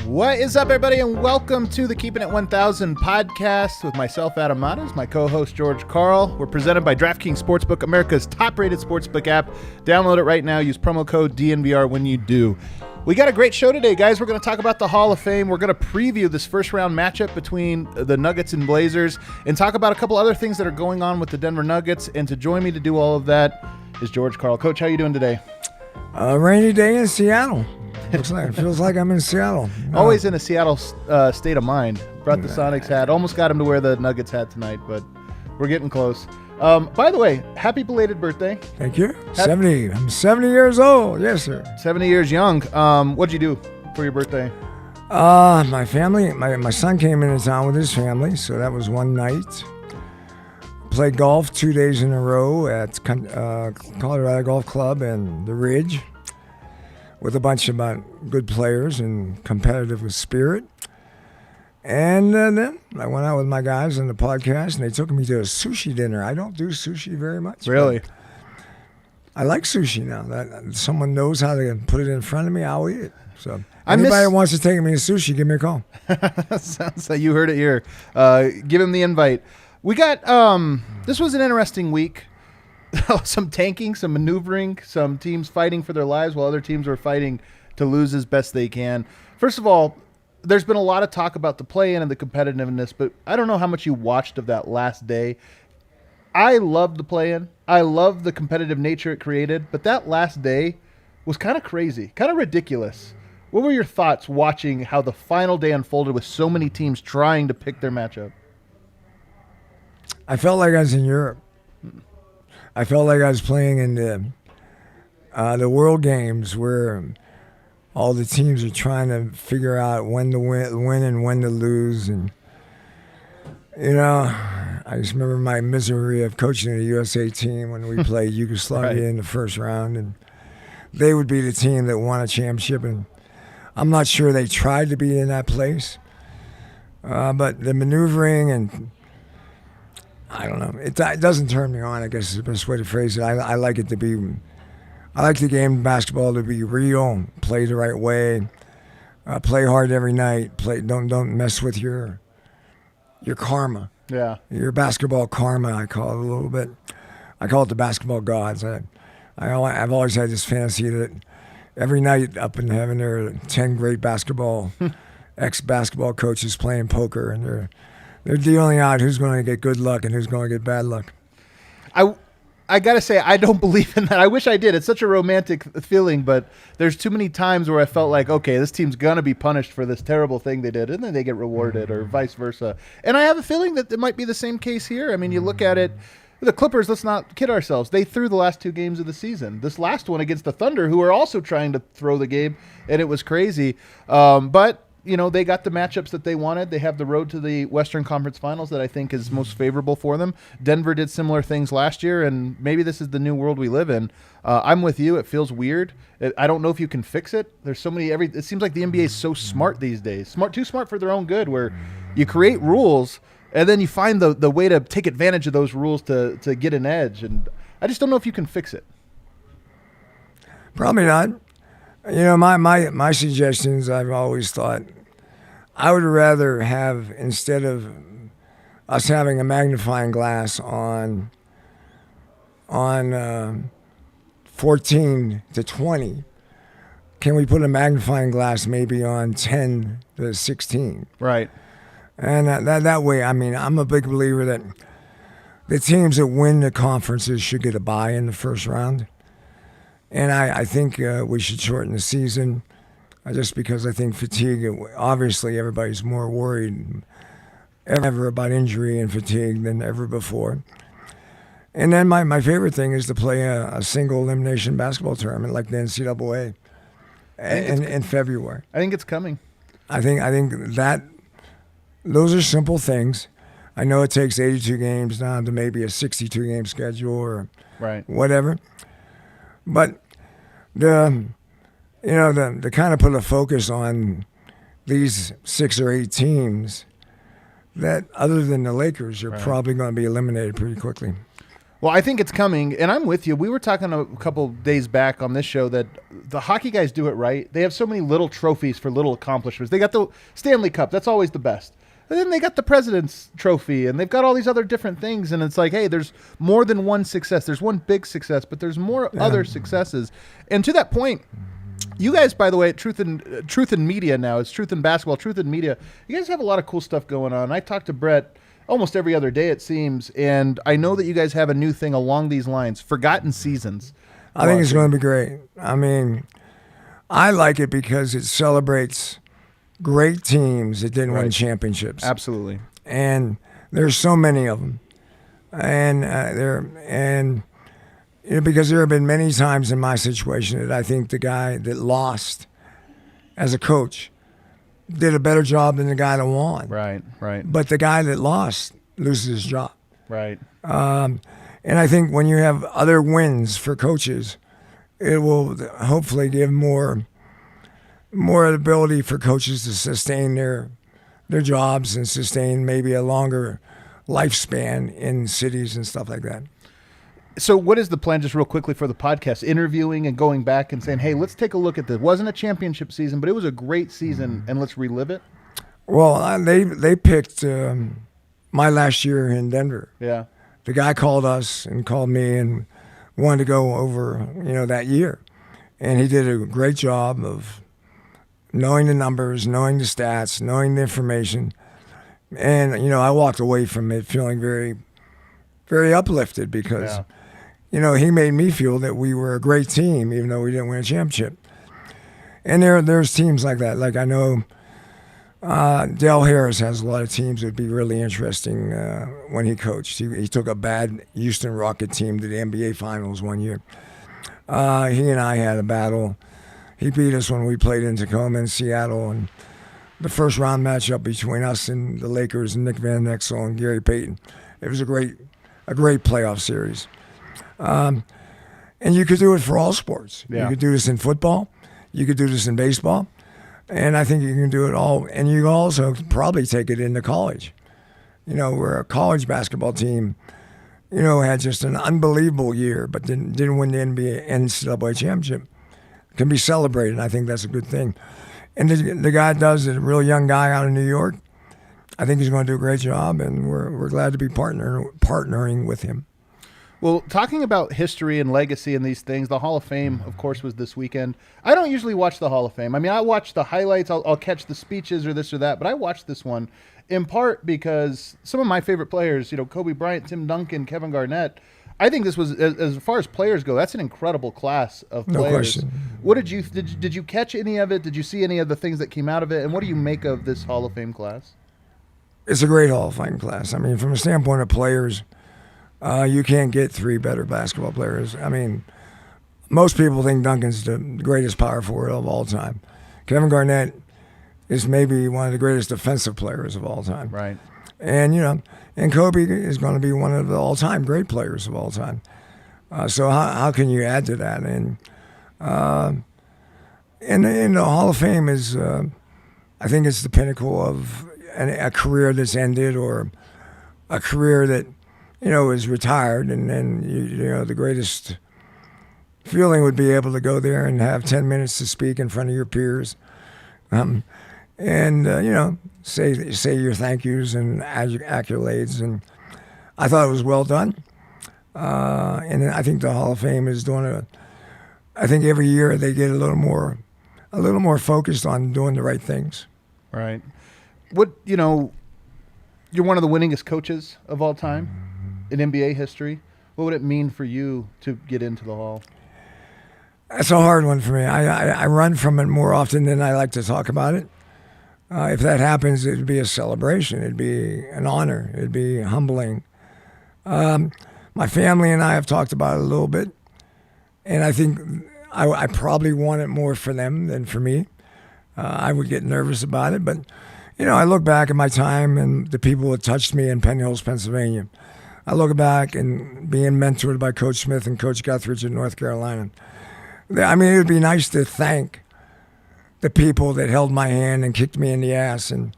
What is up, everybody, and welcome to the Keeping It 1000 podcast with myself, Adam Matas, my co-host, George Karl. We're presented by DraftKings Sportsbook, America's top-rated sportsbook app. Download it right now. Use promo code DNVR when you do. We got a great show today, guys. We're going to talk about the Hall of Fame. We're going to preview this first-round matchup between the Nuggets and Blazers and talk about a couple other things that are going on with the Denver Nuggets. And to join me to do all of that is George Karl. Coach, how you doing today? A rainy day in Seattle. It feels like I'm in Seattle. Always in a Seattle state of mind. Brought the Sonics hat. Almost got him to wear the Nuggets hat tonight, but we're getting close. By the way, happy belated birthday. Thank you. 70. I'm 70 years old. Yes, sir. 70 years young. What'd you do for your birthday? My family, my son came into town with his family, so that was one night. Played golf 2 days in a row at Colorado Golf Club and the Ridge, with a bunch of good players and competitive with spirit. And then I went out with my guys on the podcast, and they took me to a sushi dinner. I don't do sushi very much. Really? I like sushi now. That someone knows how to put it in front of me, I'll eat it. So anybody that wants to take me to sushi, give me a call. Sounds like you heard it here. Give him the invite. We got, this was an interesting week. Some tanking, some maneuvering, some teams fighting for their lives while other teams are fighting to lose as best they can. First of all, there's been a lot of talk about the play-in and the competitiveness, but I don't know how much you watched of that last day. I loved the play-in. I love the competitive nature it created, but that last day was kind of crazy, kind of ridiculous. What were your thoughts watching how the final day unfolded with so many teams trying to pick their matchup? I felt like I was in Europe. I felt like I was playing in the World Games where all the teams are trying to figure out when to win and when to lose. And, I just remember my misery of coaching the USA team when we played Yugoslavia in the first round. And they would be the team that won a championship. And I'm not sure they tried to be in that place. But the maneuvering and I don't know. It doesn't turn me on, I guess is the best way to phrase it. I like it to be – I like the game of basketball to be real, play the right way, play hard every night, don't mess with your karma. Yeah. Your basketball karma, I call it a little bit. I call it the basketball gods. I've always had this fantasy that every night up in heaven there are 10 great ex-basketball coaches playing poker, and they're dealing out who's going to get good luck and who's going to get bad luck. I got to say, I don't believe in that. I wish I did. It's such a romantic feeling, but there's too many times where I felt like, okay, this team's going to be punished for this terrible thing they did, and then they get rewarded or vice versa. And I have a feeling that it might be the same case here. I mean, you look at it, the Clippers, let's not kid ourselves. They threw the last two games of the season. This last one against the Thunder, who are also trying to throw the game, and it was crazy. But they got the matchups that they wanted. They have the road to the Western Conference Finals that I think is most favorable for them. Denver did similar things last year, and maybe this is the new world we live in. I'm with you. It feels weird. I don't know if you can fix it. There's so many. It seems like the NBA is so smart these days. Too smart for their own good, where you create rules and then you find the way to take advantage of those rules to get an edge. And I just don't know if you can fix it. Probably not. My suggestions, I've always thought, I would rather have, instead of us having a magnifying glass on on 14 to 20, can we put a magnifying glass maybe on 10 to 16? Right. And that way, I mean, I'm a big believer that the teams that win the conferences should get a bye in the first round. And I think we should shorten the season just because I think fatigue, obviously everybody's more worried ever about injury and fatigue than ever before. And then my favorite thing is to play a single elimination basketball tournament like the NCAA in February. I think it's coming. I think that those are simple things. I know it takes 82 games down to maybe a 62-game schedule or whatever. But the kind of put a focus on these 6 or 8 teams that, other than the Lakers, are probably going to be eliminated pretty quickly. Well, I think it's coming, and I'm with you. We were talking a couple days back on this show that the hockey guys do it right. They have so many little trophies for little accomplishments. They got the Stanley Cup. That's always the best. And then they got the President's Trophy, and they've got all these other different things, and it's like, hey, there's more than one success. There's one big success, but there's more other successes. And to that point, you guys, by the way, at Truth in Media now, it's Truth in Basketball, Truth in Media, you guys have a lot of cool stuff going on. I talk to Brett almost every other day, it seems, and I know that you guys have a new thing along these lines, Forgotten Seasons. I think it's going to be great. I mean, I like it because it celebrates great teams that didn't win championships. Absolutely. And there's so many of them. And because there have been many times in my situation that I think the guy that lost as a coach did a better job than the guy that won. Right. But the guy that lost loses his job. Right. And I think when you have other wins for coaches, it will hopefully give more ability for coaches to sustain their jobs and sustain maybe a longer lifespan in cities and stuff like that. So what is the plan, just real quickly, for the podcast? Interviewing and going back and saying, hey, let's take a look at this. It wasn't a championship season, but it was a great season, and let's relive it? Well, they picked my last year in Denver. Yeah. The guy called us and called me and wanted to go over, that year. And he did a great job of knowing the numbers, knowing the stats, knowing the information. And, I walked away from it feeling very, very uplifted because, he made me feel that we were a great team, even though we didn't win a championship. And there's teams like that. Like I know Dale Harris has a lot of teams that would be really interesting when he coached. He took a bad Houston Rocket team to the NBA Finals one year. He and I had a battle. He beat us when we played in Tacoma and Seattle, and the first round matchup between us and the Lakers and Nick Van Exel and Gary Payton. It was a great playoff series. And you could do it for all sports. Yeah. You could do this in football. You could do this in baseball. And I think you can do it all. And you can also probably take it into college. Where a college basketball team, had just an unbelievable year, but didn't win the NCAA championship. Can be celebrated, and I think that's a good thing. And the guy does it, a real young guy out of New York. I think he's going to do a great job, and we're glad to be partnering with him. Well, talking about history and legacy and these things, the Hall of Fame, of course, was this weekend. I don't usually watch the Hall of Fame. I mean, I watch the highlights. I'll catch the speeches or this or that, but I watched this one in part because some of my favorite players, Kobe Bryant, Tim Duncan, Kevin Garnett, I think this was, as far as players go, that's an incredible class of players. No question. What did you catch any of it? Did you see any of the things that came out of it? And what do you make of this Hall of Fame class? It's a great Hall of Fame class. I mean, from a standpoint of players, you can't get 3 better basketball players. I mean, most people think Duncan's the greatest power forward of all time. Kevin Garnett is maybe one of the greatest defensive players of all time. Right. And, and Kobe is going to be one of the all-time great players of all time. So how can you add to that? And the Hall of Fame is, I think it's the pinnacle of a career that's ended or a career that, is retired. And then, the greatest feeling would be able to go there and have 10 minutes to speak in front of your peers. Say your thank yous and accolades, and I thought it was well done. And I think the Hall of Fame is doing I think every year they get a little more focused on doing the right things. Right. You're one of the winningest coaches of all time in NBA history. What would it mean for you to get into the Hall? That's a hard one for me. I run from it more often than I like to talk about it. If that happens, it'd be a celebration. It'd be an honor. It'd be humbling. My family and I have talked about it a little bit, and I think I probably want it more for them than for me. I would get nervous about it, but I look back at my time and the people that touched me in Penn Hills, Pennsylvania. I look back and being mentored by Coach Smith and Coach Guthridge in North Carolina. I mean, it would be nice to thank the people that held my hand and kicked me in the ass and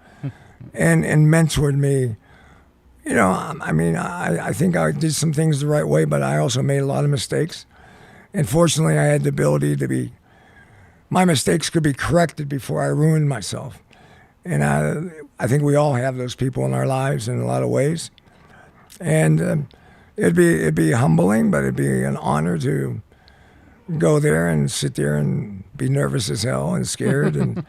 mentored me. I think I did some things the right way, but I also made a lot of mistakes. And fortunately, I had the ability my mistakes could be corrected before I ruined myself. And I think we all have those people in our lives in a lot of ways. And it'd be humbling, but it'd be an honor to go there and sit there and be nervous as hell and scared and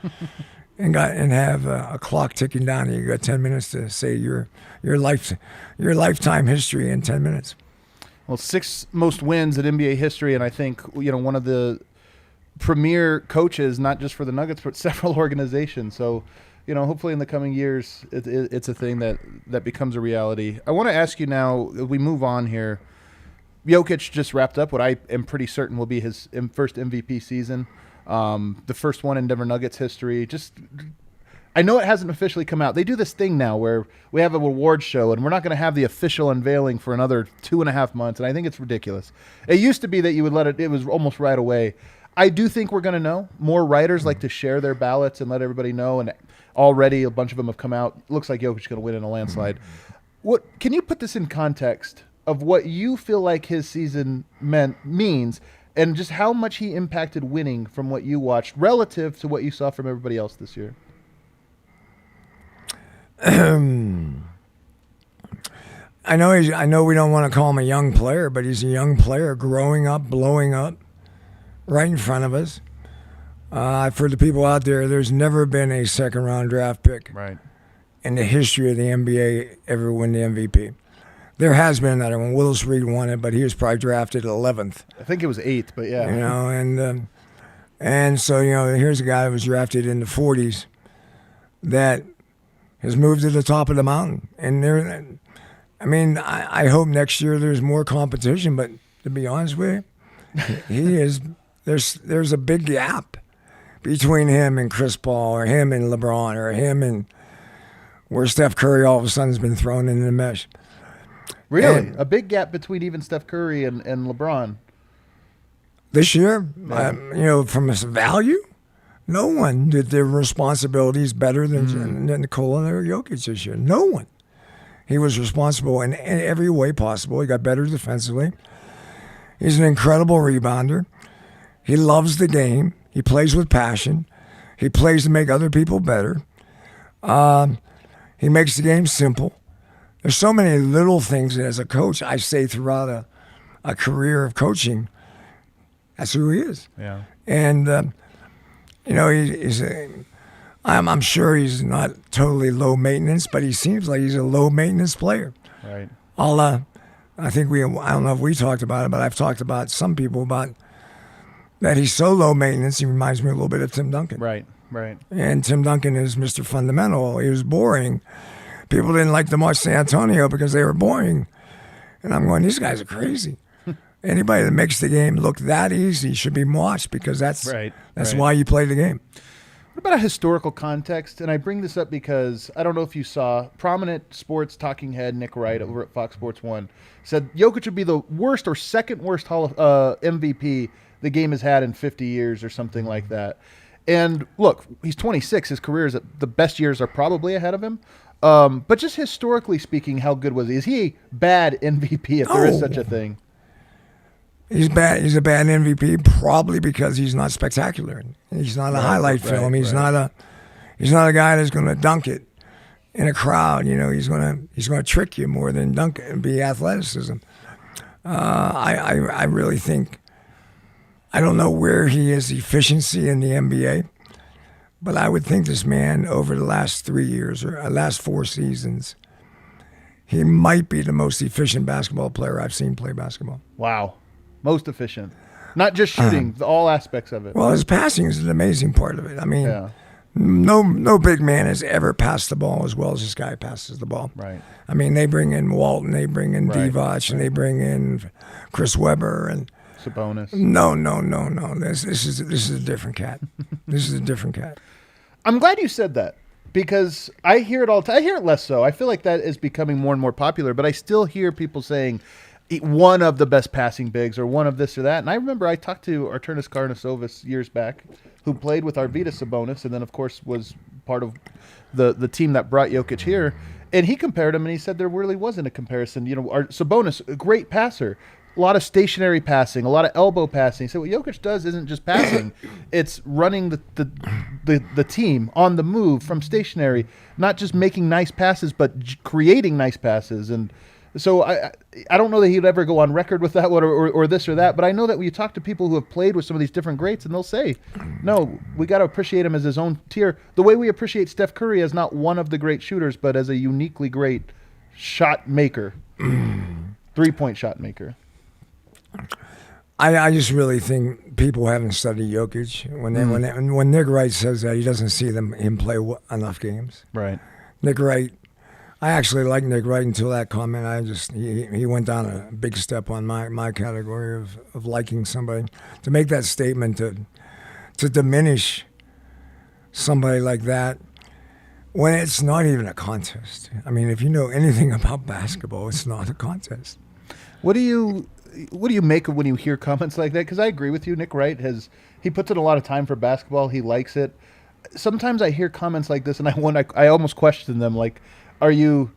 have a clock ticking down. And you got 10 minutes to say your lifetime history in 10 minutes. Well, 6 most wins in NBA history, and I think one of the premier coaches, not just for the Nuggets, but several organizations. So, hopefully in the coming years, it's a thing that becomes a reality. I want to ask you now, as we move on here, Jokic just wrapped up what I am pretty certain will be his first MVP season, the first one in Denver Nuggets history. I know it hasn't officially come out. They do this thing now where we have a award show, and we're not going to have the official unveiling for another 2.5 months, and I think it's ridiculous. It used to be that you would it was almost right away. I do think we're going to know. More writers like to share their ballots and let everybody know, and already a bunch of them have come out. Looks like Jokic is going to win in a landslide. Can you put this in context of what you feel like his season means, and just how much he impacted winning from what you watched relative to what you saw from everybody else this year? I know we don't want to call him a young player, but he's a young player growing up, blowing up right in front of us. For the people out there, there's never been a second-round draft pick in the history of the NBA ever win the MVP. There has been another one. Willis Reed won it, but he was probably drafted 11th. I think it was 8th, but yeah. And so, here's a guy that was drafted in the 40s that has moved to the top of the mountain. And I hope next year there's more competition, but to be honest with you, there's a big gap between him and Chris Paul or him and LeBron or him and where Steph Curry all of a sudden has been thrown into the mesh. Really? A big gap between even Steph Curry and LeBron? This year, from a value, no one did their responsibilities better than Nikola or Jokic this year. No one. He was responsible in every way possible. He got better defensively. He's an incredible rebounder. He loves the game. He plays with passion. He plays to make other people better. He makes the game simple. There's so many little things that as a coach I say throughout a career of coaching. That's who he is. Yeah. And I'm sure he's not totally low maintenance, but he seems like he's a low maintenance player. Right. I don't know if we talked about it, but I've talked about some people about that he's so low maintenance. He reminds me a little bit of Tim Duncan. Right. And Tim Duncan is Mr. Fundamental. He was boring. People didn't like to watch San Antonio because they were boring. And I'm going, these guys are crazy. Anybody that makes the game look that easy should be watched because that's why you play the game. What about a historical context? And I bring this up because I don't know if you saw prominent sports talking head Nick Wright over at Fox Sports 1 said Jokic would be the worst or second worst MVP the game has had in 50 years or something like that. And look, he's 26. His career is the best years are probably ahead of him. But just historically speaking, how good was he? Is he a bad MVP if there is such a thing? He's bad. He's a bad MVP probably because he's not spectacular. He's not a highlight film. He's not a guy that's going to dunk it in a crowd. He's going to trick you more than dunk it and be athleticism. I really think, I don't know where he is efficiency in the NBA, but I would think this man over the last 3 years or last 4 seasons, he might be the most efficient basketball player I've seen play basketball. Wow. Most efficient. Not just shooting, all aspects of it. Well, his passing is an amazing part of it. I mean, Yeah. no big man has ever passed the ball as well as this guy passes the ball. Right. I mean, they bring in Walton, they bring in Right, Divac, and they bring in Chris Webber, and Sabonis. no. This is a different cat. This is a different cat. I'm glad you said that because I hear it all. I hear it less so. I feel like that is becoming more and more popular, but I still hear people saying one of the best passing bigs or one of this or that. And I remember I talked to Arturas Karnisovas years back, who played with Arvydas Sabonis, and then of course was part of the team that brought Jokic here. And he compared him, and he said there really wasn't a comparison. You know, Sabonis, a great passer. A lot of stationary passing, a lot of elbow passing. So what Jokic does isn't just passing; it's running the team on the move from stationary, not just making nice passes, but creating nice passes. And so I don't know that he'd ever go on record with that or this or that, but I know that when you talk to people who have played with some of these different greats, and they'll say, "No, we got to appreciate him as his own tier." The way we appreciate Steph Curry as not one of the great shooters, but as a uniquely great shot maker, 3-point shot maker. I just really think people haven't studied Jokic. When Nick Wright says that, he doesn't see him play enough games. Right. Nick Wright, I actually liked Nick Wright until that comment. He went down a big step on my category of liking somebody. To make that statement to diminish somebody like that when it's not even a contest. I mean, if you know anything about basketball, it's not a contest. What do you make of when you hear comments like that? Because I agree with you. Nick Wright he puts in a lot of time for basketball. He likes it. Sometimes I hear comments like this, and I almost question them. Like, are you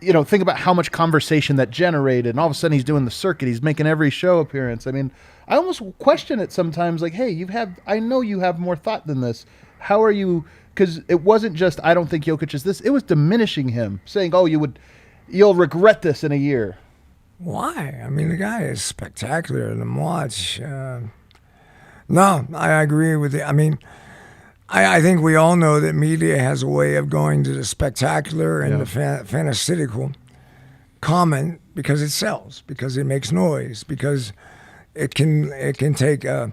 think about how much conversation that generated, and all of a sudden he's doing the circuit. He's making every show appearance. I mean, I almost question it sometimes. Like, hey, I know you have more thought than this. How are you? Because it wasn't just I don't think Jokic is this. It was diminishing him, saying, "Oh, you'll regret this in a year." Why? I mean, the guy is spectacular to watch. No, I agree with you. I mean, I think we all know that media has a way of going to the spectacular and the fantastical comment because it sells, because it makes noise, because it can take a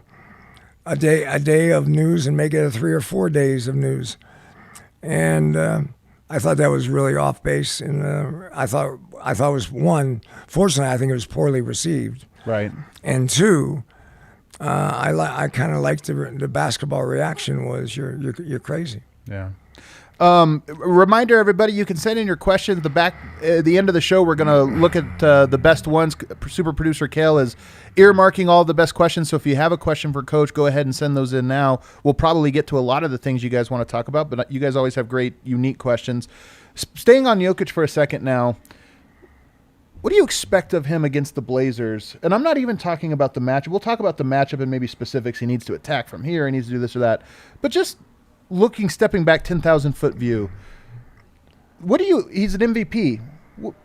day of news and make it 3 or 4 days of news. And I thought that was really off base, and I thought it was, one, fortunately, I think it was poorly received. Right. And two, I kind of liked the basketball reaction was you're crazy. Yeah. Reminder, everybody, you can send in your questions. At the end of the show, we're going to look at the best ones. Super producer Karl is earmarking all the best questions. So if you have a question for Coach, go ahead and send those in now. We'll probably get to a lot of the things you guys want to talk about, but you guys always have great, unique questions. Staying on Jokic for a second now, what do you expect of him against the Blazers? And I'm not even talking about the matchup. We'll talk about the matchup and maybe specifics. He needs to attack from here. He needs to do this or that. But just stepping back 10,000-foot view, he's an MVP.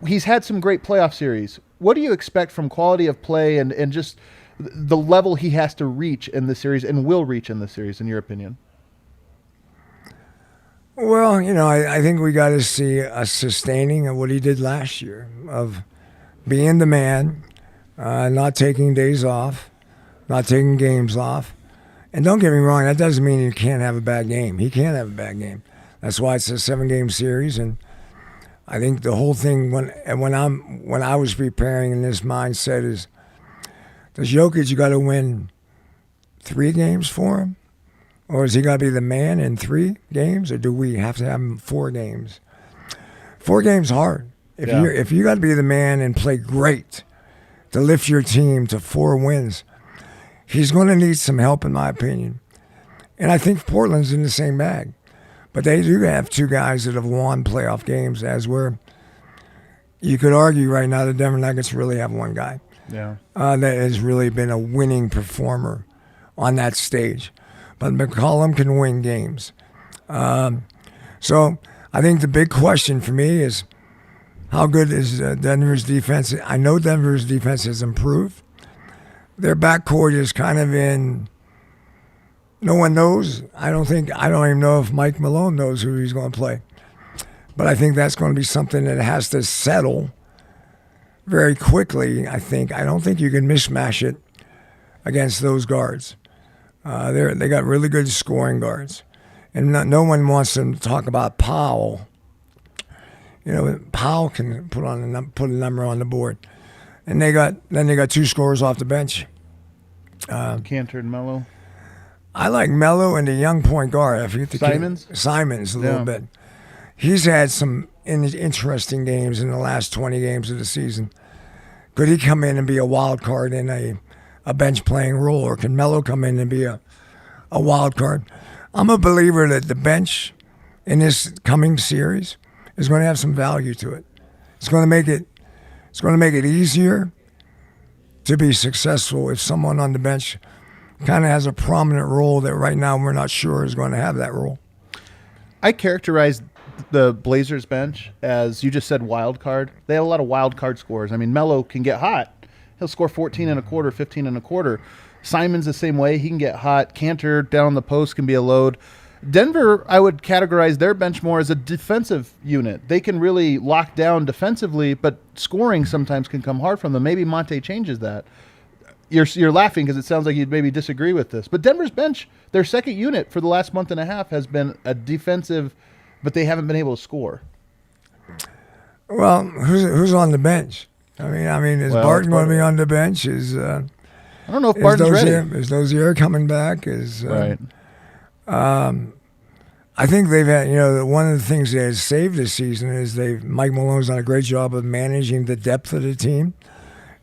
He's had some great playoff series. What do you expect from quality of play and just the level he has to reach in the series and will reach in the series, in your opinion? Well, I think we got to see a sustaining of what he did last year of being the man, not taking days off, not taking games off. And don't get me wrong, that doesn't mean you can't have a bad game. He can have a bad game. That's why it's a 7-game series. And I think the whole thing when I was preparing in this mindset is, does Jokic, you got to win 3 games for him? Or is he got to be the man in 3 games? Or do we have to have him 4 games? 4 games hard. If you got to be the man and play great to lift your team to 4 wins, he's going to need some help, in my opinion. And I think Portland's in the same bag. But they do have 2 guys that have won playoff games, as where you could argue right now the Denver Nuggets really have 1 guy that has really been a winning performer on that stage. But McCollum can win games. So I think the big question for me is, how good is Denver's defense? I know Denver's defense has improved. Their backcourt is kind of in. No one knows. I don't even know if Mike Malone knows who he's going to play. But I think that's going to be something that has to settle very quickly, I think. I don't think you can mismatch it against those guards. They got really good scoring guards. And no one wants them to talk about Powell. Powell can put a number on the board. And they got 2 scorers off the bench. Cantor and Melo. I like Melo and the young point guard. I forget the Simons? kid. Simons a little bit. He's had some interesting games in the last 20 games of the season. Could he come in and be a wild card in a bench playing role, or can Melo come in and be a wild card? I'm a believer that the bench in this coming series is going to have some value to it. It's going to make it easier to be successful if someone on the bench kind of has a prominent role that right now we're not sure is going to have that role. I characterize the Blazers bench as, you just said, wild card. They have a lot of wild card scores. I mean, Melo can get hot. He'll score 14 and a quarter, 15 and a quarter. Simon's the same way. He can get hot. Cantor down the post can be a load. Denver, I would categorize their bench more as a defensive unit. They can really lock down defensively, but scoring sometimes can come hard from them. Maybe Monte changes that. You're laughing because it sounds like you'd maybe disagree with this. But Denver's bench, their second unit for the last month and a half, has been a defensive, but they haven't been able to score. Well, who's on the bench? I mean, is Barton going to be on the bench? I don't know if Barton's ready. Is Dozier coming back? Right. I think they've had, one of the things that has saved this season is Mike Malone's done a great job of managing the depth of the team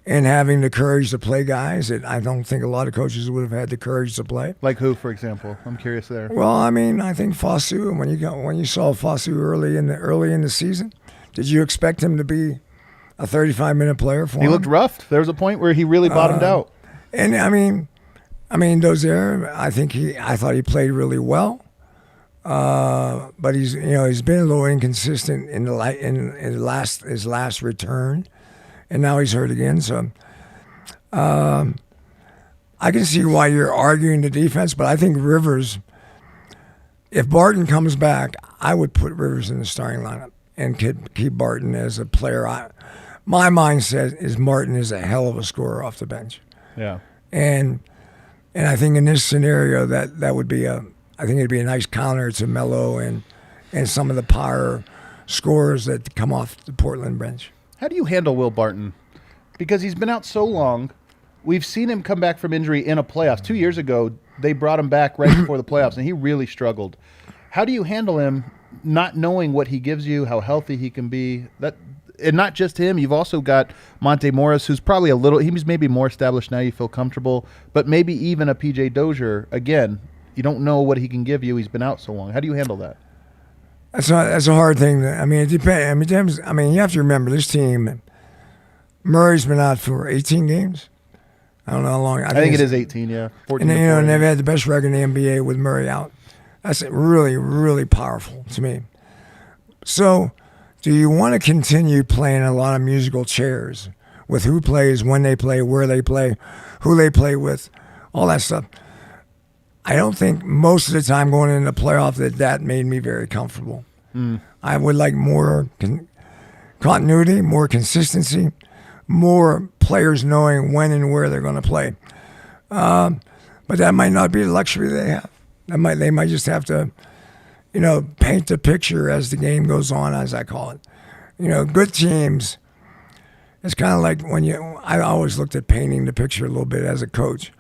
and having the courage to play guys that I don't think a lot of coaches would have had the courage to play. Like who, for example? I'm curious there. Well, I think Fosu. When you saw Fosu early in the season, did you expect him to be a 35-minute player for him? He looked rough. There was a point where he really bottomed out. And I mean, Dozier, I thought he played really well, but he's been a little inconsistent in his last return, and now he's hurt again. So, I can see why you're arguing the defense, but I think Rivers, if Barton comes back, I would put Rivers in the starting lineup and keep Barton as a player. My mindset is Martin is a hell of a scorer off the bench. Yeah, and I think in this scenario that would be I think it'd be a nice counter to Melo and some of the power scorers that come off the Portland bench. How do you handle Will Barton? Because he's been out so long. We've seen him come back from injury in a playoffs. 2 years ago, they brought him back right before the playoffs, and he really struggled. How do you handle him not knowing what he gives you, how healthy he can be? And not just him. You've also got Monte Morris, who's probably he's maybe more established now. You feel comfortable. But maybe even a PJ Dozier. Again, you don't know what he can give you. He's been out so long. How do you handle that? That's a hard thing. It depends. You have to remember this team. Murray's been out for 18 games. I don't know how long. I think it is 18. Yeah, 14. And they've had the best record in the NBA with Murray out. That's really, really powerful to me. So, do you want to continue playing a lot of musical chairs with who plays, when they play, where they play, who they play with, all that stuff? I don't think most of the time going into the playoff that made me very comfortable. I would like more continuity, more consistency, more players knowing when and where they're going to play. But that might not be the luxury they have. They might just have to, paint the picture as the game goes on, as I call it. Good teams. It's kind of like I always looked at painting the picture a little bit as a coach.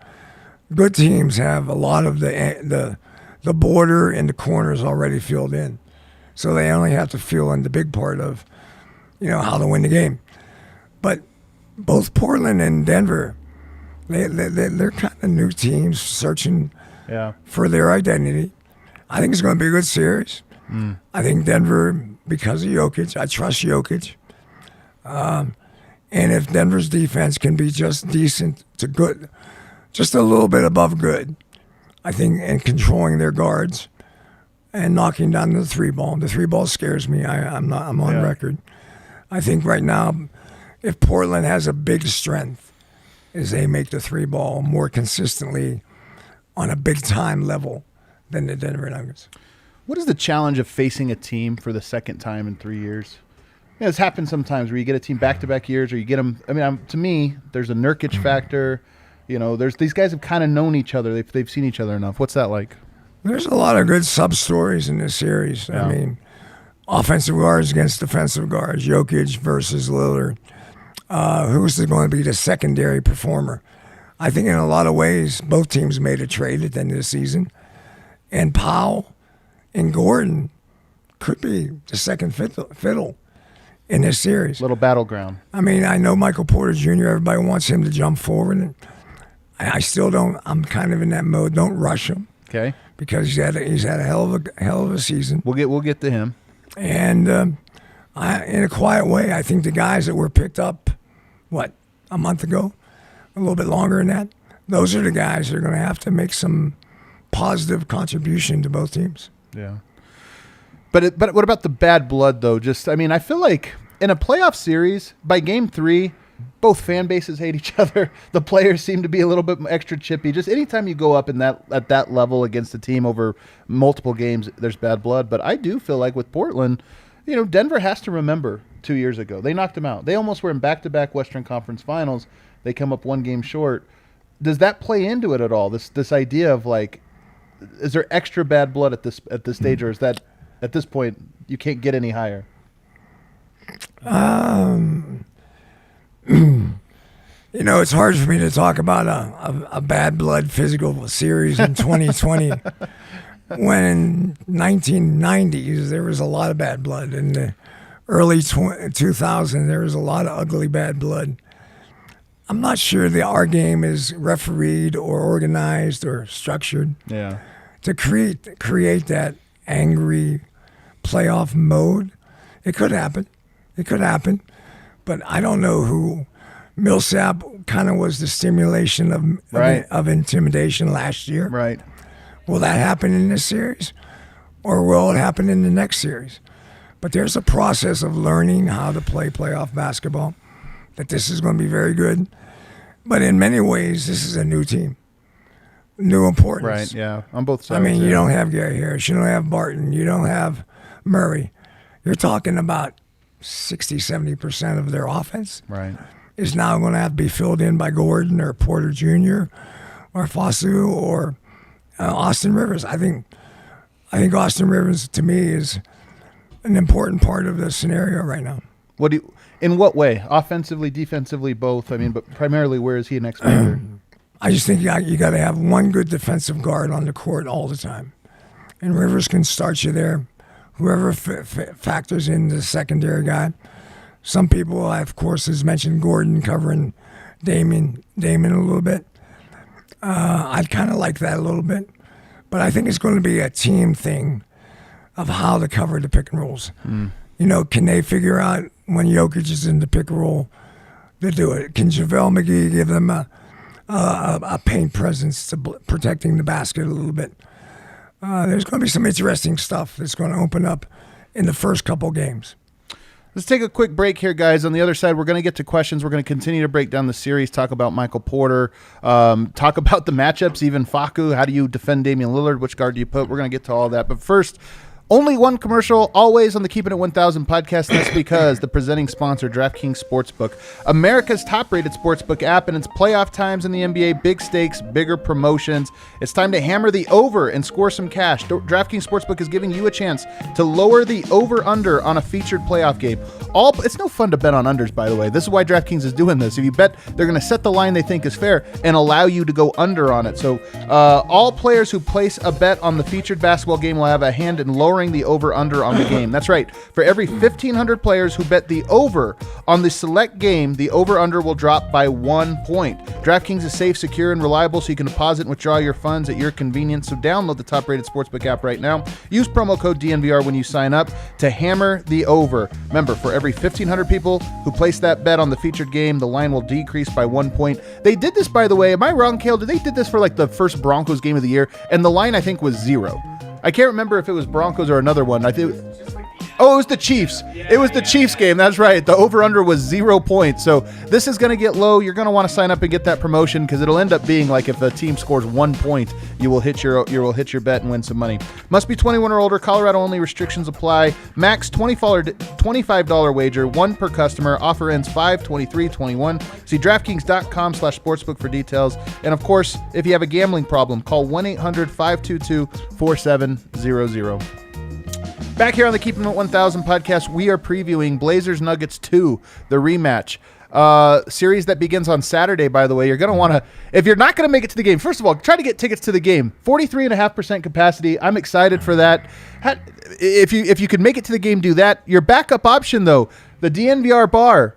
Good teams have a lot of the border and the corners already filled in, so they only have to fill in the big part of, how to win the game. But both Portland and Denver, they're kind of new teams searching for their identity. I think it's going to be a good series. I think Denver, because of Jokic, I trust Jokic. And if Denver's defense can be just decent to good, just a little bit above good, I think, and controlling their guards and knocking down the three ball. The three ball scares me. I'm on record. I think right now, if Portland has a big strength, is they make the three ball more consistently on a big time level than the Denver Nuggets. What is the challenge of facing a team for the second time in 3 years? Yeah, it's happened sometimes where you get a team back-to-back years, or you get them. I mean, to me, there's a Nurkic factor. You know, there's these guys have kind of known each other. They've seen each other enough. What's that like? There's a lot of good sub-stories in this series. Yeah. I mean, offensive guards against defensive guards, Jokic versus Lillard. Who's going to be the secondary performer? I think in a lot of ways, both teams made a trade at the end of the season. And Powell and Gordon could be the second fiddle in this series. Little battleground. I mean, I know Michael Porter Jr., everybody wants him to jump forward. And I still don't. I'm kind of in that mode. Don't rush him. Okay. Because he's had a hell of a season. We'll get to him. And in a quiet way, I think the guys that were picked up, a month ago, a little bit longer than that, those are the guys that are going to have to make some positive contribution to both teams. Yeah. But what about the bad blood, though? I feel like in a playoff series, by game 3, both fan bases hate each other. The players seem to be a little bit extra chippy. Just anytime you go up at that level against a team over multiple games, there's bad blood. But I do feel like with Portland, Denver has to remember 2 years ago. They knocked them out. They almost were in back-to-back Western Conference Finals. They come up one game short. Does that play into it at all? This idea of is there extra bad blood at this stage, or is that at this point you can't get any higher? It's hard for me to talk about a bad blood physical series in 2020 when in 1990s there was a lot of bad blood. In the early 2000s there was a lot of ugly bad blood. I'm not sure our game is refereed or organized or structured to create that angry playoff mode. It could happen. But I don't know who. Millsap kind of was the stimulation of intimidation last year. Right. Will that happen in this series? Or will it happen in the next series? But there's a process of learning how to play playoff basketball, that this is going to be very good. But in many ways, this is a new team. New importance. Right, yeah, on both sides. I mean, you don't have Gary Harris. You don't have Barton. You don't have Murray. You're talking about 60, 70% of their offense. Right. Is now going to have to be filled in by Gordon or Porter Jr. or Fosu or Austin Rivers. I think Austin Rivers, to me, is an important part of the scenario right now. In what way? Offensively, defensively, both? I mean, but primarily, where is he an X factor? I just think you got to have one good defensive guard on the court all the time. And Rivers can start you there. Whoever factors in the secondary guy. Some people, of course, has mentioned Gordon covering Damon a little bit. I'd kind of like that a little bit. But I think it's going to be a team thing of how to cover the pick and rolls. Can they figure out when Jokic is in the pick and roll to do it? Can JaVale McGee give them a paint presence to protecting the basket a little bit? There's going to be some interesting stuff that's going to open up in the first couple games. Let's take a quick break here, guys. On the other side, we're going to get to questions. We're going to continue to break down the series, talk about Michael Porter, talk about the matchups, even Facu. How do you defend Damian Lillard? Which guard do you put? We're going to get to all that. But first, only one commercial, always on the Keeping It 1000 podcast. And that's because the presenting sponsor, DraftKings Sportsbook, America's top-rated sportsbook app, and it's playoff times in the NBA, big stakes, bigger promotions. It's time to hammer the over and score some cash. DraftKings Sportsbook is giving you a chance to lower the over-under on a featured playoff game. It's no fun to bet on unders, by the way. This is why DraftKings is doing this. If you bet, they're going to set the line they think is fair and allow you to go under on it. So all players who place a bet on the featured basketball game will have a hand in lowering the over-under on the game. That's right. For every 1,500 players who bet the over on the select game, the over-under will drop by 1 point. DraftKings is safe, secure, and reliable, so you can deposit and withdraw your funds at your convenience. So download the top-rated sportsbook app right now. Use promo code DNVR when you sign up to hammer the over. Remember, for every 1,500 people who place that bet on the featured game, the line will decrease by 1 point. They did this, by the way. Am I wrong, Kale? They did this for the first Broncos game of the year, and the line, I think, was 0. I can't remember if it was Broncos or another one. I think Oh, it was the Chiefs. It was the Chiefs game. That's right. The over-under was 0 points. So this is going to get low. You're going to want to sign up and get that promotion because it'll end up being like if a team scores 1 point, you will hit your bet and win some money. Must be 21 or older. Colorado only. Restrictions apply. Max $25 wager, 1 per customer. Offer ends 5/23/21. See DraftKings.com/sportsbook for details. And of course, if you have a gambling problem, call 1-800-522-4700. Back here on the Keeping It 1000 podcast, we are previewing Blazers Nuggets 2, the rematch. Series that begins on Saturday, by the way. You're going to want to, if you're not going to make it to the game, first of all, try to get tickets to the game. 43.5% capacity. I'm excited for that. If you could make it to the game, do that. Your backup option, though, the DNVR bar.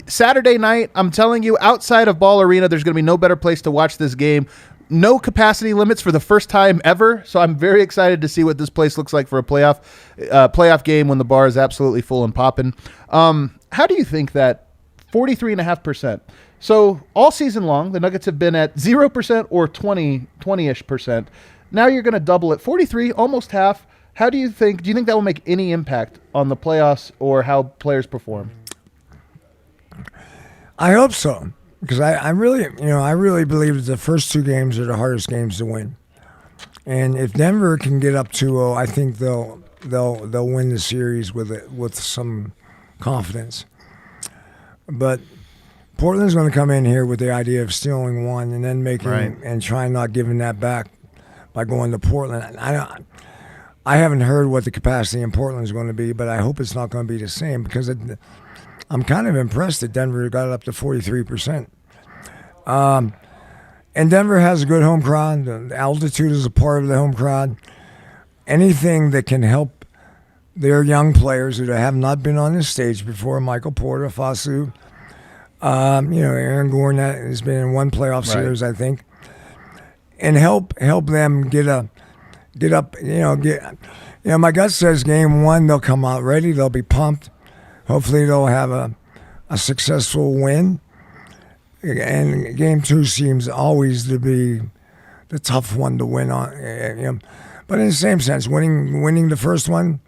Saturday night, I'm telling you, outside of Ball Arena, there's going to be no better place to watch this game. No capacity limits for the first time ever, so I'm very excited to see what this place looks like for a playoff game when the bar is absolutely full and popping. How do you think that 43.5%? So all season long, the Nuggets have been at 0% or 20-ish%. Now you're going to double it, 43, almost half. How do you think that will make any impact on the playoffs or how players perform? I hope so. Because I really believe that the first 2 games are the hardest games to win, and if Denver can get up 2-0, I think they'll win the series with some confidence. But Portland's going to come in here with the idea of stealing 1 and then and trying not giving that back by going to Portland. I haven't heard what the capacity in Portland is going to be, but I hope it's not going to be the same because I'm kind of impressed that Denver got it up to 43%. And Denver has a good home crowd. The altitude is a part of the home crowd. Anything that can help their young players who have not been on this stage before, Michael Porter, Fasu, Aaron Gordon has been in 1 playoff series, I think, and help them get up. My gut says game 1 they'll come out ready. They'll be pumped. Hopefully they'll have a successful win. And game 2 seems always to be the tough one to win on. But in the same sense, winning the first one,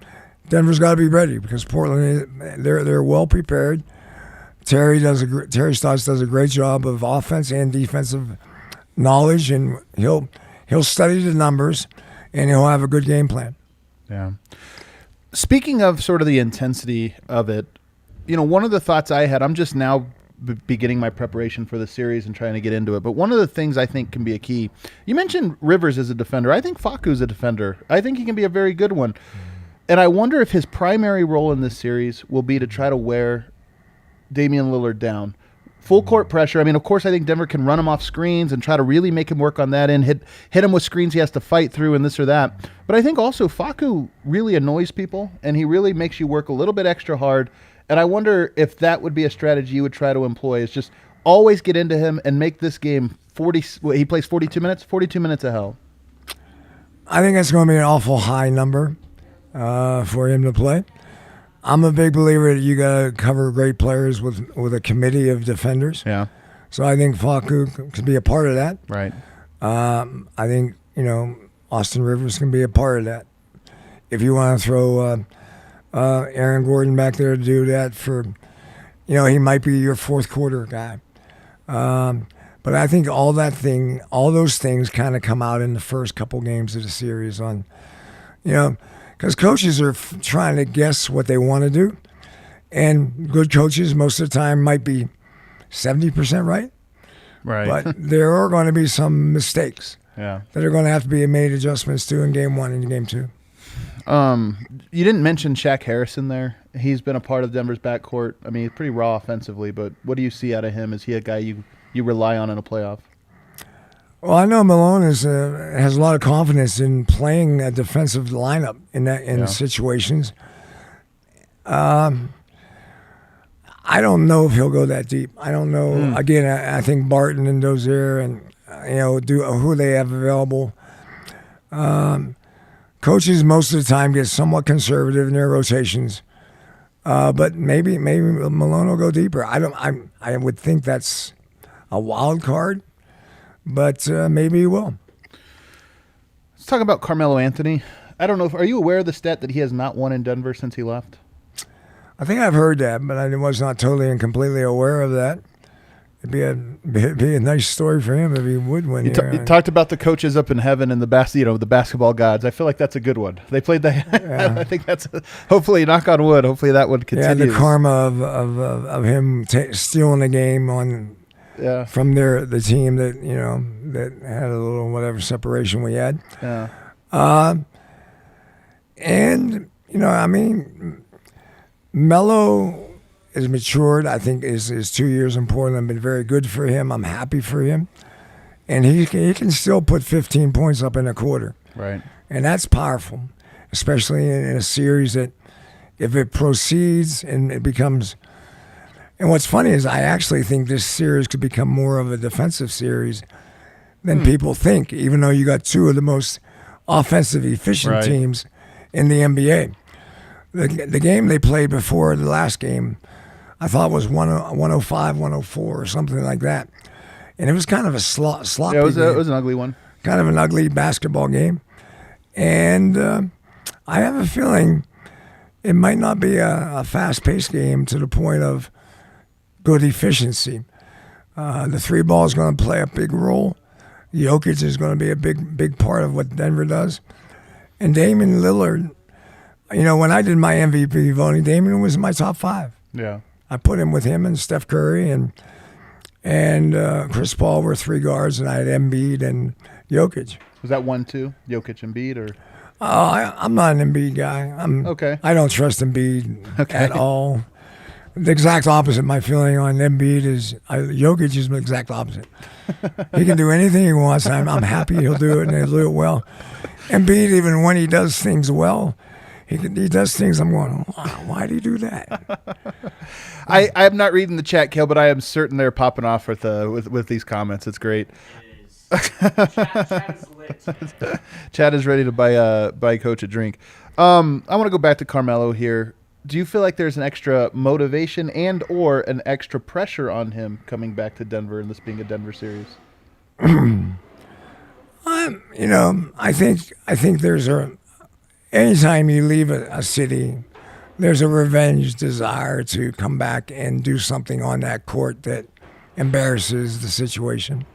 Denver's got to be ready because Portland, they're well prepared. Terry Stotts does a great job of offense and defensive knowledge, and he'll study the numbers, and he'll have a good game plan. Yeah. Speaking of sort of the intensity of it, one of the thoughts I had, I'm just now beginning my preparation for the series and trying to get into it, but one of the things I think can be a key, you mentioned Rivers as a defender. I think Facu's a defender. I think he can be a very good one. And I wonder if his primary role in this series will be to try to wear Damian Lillard down. Full court pressure. I mean, of course, I think Denver can run him off screens and try to really make him work on that end, hit him with screens he has to fight through and this or that. But I think also Facu really annoys people, and he really makes you work a little bit extra hard. And I wonder if that would be a strategy you would try to employ, is just always get into him and make this game 40. He plays 42 minutes? 42 minutes of hell. I think that's going to be an awful high number for him to play. I'm a big believer that you got to cover great players with a committee of defenders. Yeah. So I think Facu can be a part of that. Right. I think, Austin Rivers can be a part of that. If you want to throw Aaron Gordon back there to do that he might be your fourth quarter guy. But I think all those things kind of come out in the first couple games of the series because coaches are trying to guess what they want to do, and good coaches most of the time might be 70% right. Right. But there are going to be some mistakes that are going to have to be made adjustments to in game 1 and game 2. You didn't mention Shaq Harrison there. He's been a part of Denver's backcourt. I mean, he's pretty raw offensively, but what do you see out of him? Is he a guy you rely on in a playoff? Well, I know Malone has a lot of confidence in playing a defensive lineup in situations. I don't know if he'll go that deep. I don't know. Again, I think Barton and Dozier and who they have available. Coaches most of the time get somewhat conservative in their rotations, but maybe Malone will go deeper. I would think that's a wild card. But maybe he will. Let's talk about Carmelo Anthony. I don't know. Are you aware of the stat that he has not won in Denver since he left? I think I've heard that, but I was not totally and completely aware of that. It'd be a nice story for him if he would win. You talked about the coaches up in heaven and the basketball gods. I feel like that's a good one. They played that. Yeah. I think that's hopefully, knock on wood. Hopefully that would continue. Yeah, the karma of him stealing the game from the team that had a little whatever separation we had. Yeah. And Melo is matured. I think his 2 years in Portland have been very good for him. I'm happy for him. And he can still put 15 points up in a quarter. Right. And that's powerful, especially in a series that if it proceeds and it becomes... And what's funny is I actually think this series could become more of a defensive series than people think, even though you got two of the most offensive efficient teams in the NBA. The game they played before the last game, I thought was 105, 104 or something like that. And it was kind of a sloppy game. It was an ugly one. Kind of an ugly basketball game. And I have a feeling it might not be a fast-paced game to the point of good efficiency. The three ball is going to play a big role. Jokic is going to be a big part of what Denver does. And Damian Lillard, when I did my MVP voting, Damian was in my top 5. Yeah. I put him with him and Steph Curry and Chris Paul were 3 guards, and I had Embiid and Jokic. Was that 1-2, Jokic, Embiid, or? I'm not an Embiid guy. Okay. I don't trust Embiid at all. The exact opposite. My feeling on Embiid is Jokic is the exact opposite. He can do anything he wants. I'm happy he'll do it, and he'll do it well. Embiid, even when he does things well, he does things I'm going, why do you do that? I'm not reading the chat, Kale, but I am certain they're popping off with these comments. It's great. Chat is lit. Chad is ready to buy Coach a drink. I want to go back to Carmelo here. Do you feel like there's an extra motivation and or an extra pressure on him coming back to Denver and this being a Denver series? I think there's anytime you leave a city, there's a revenge desire to come back and do something on that court that embarrasses the situation.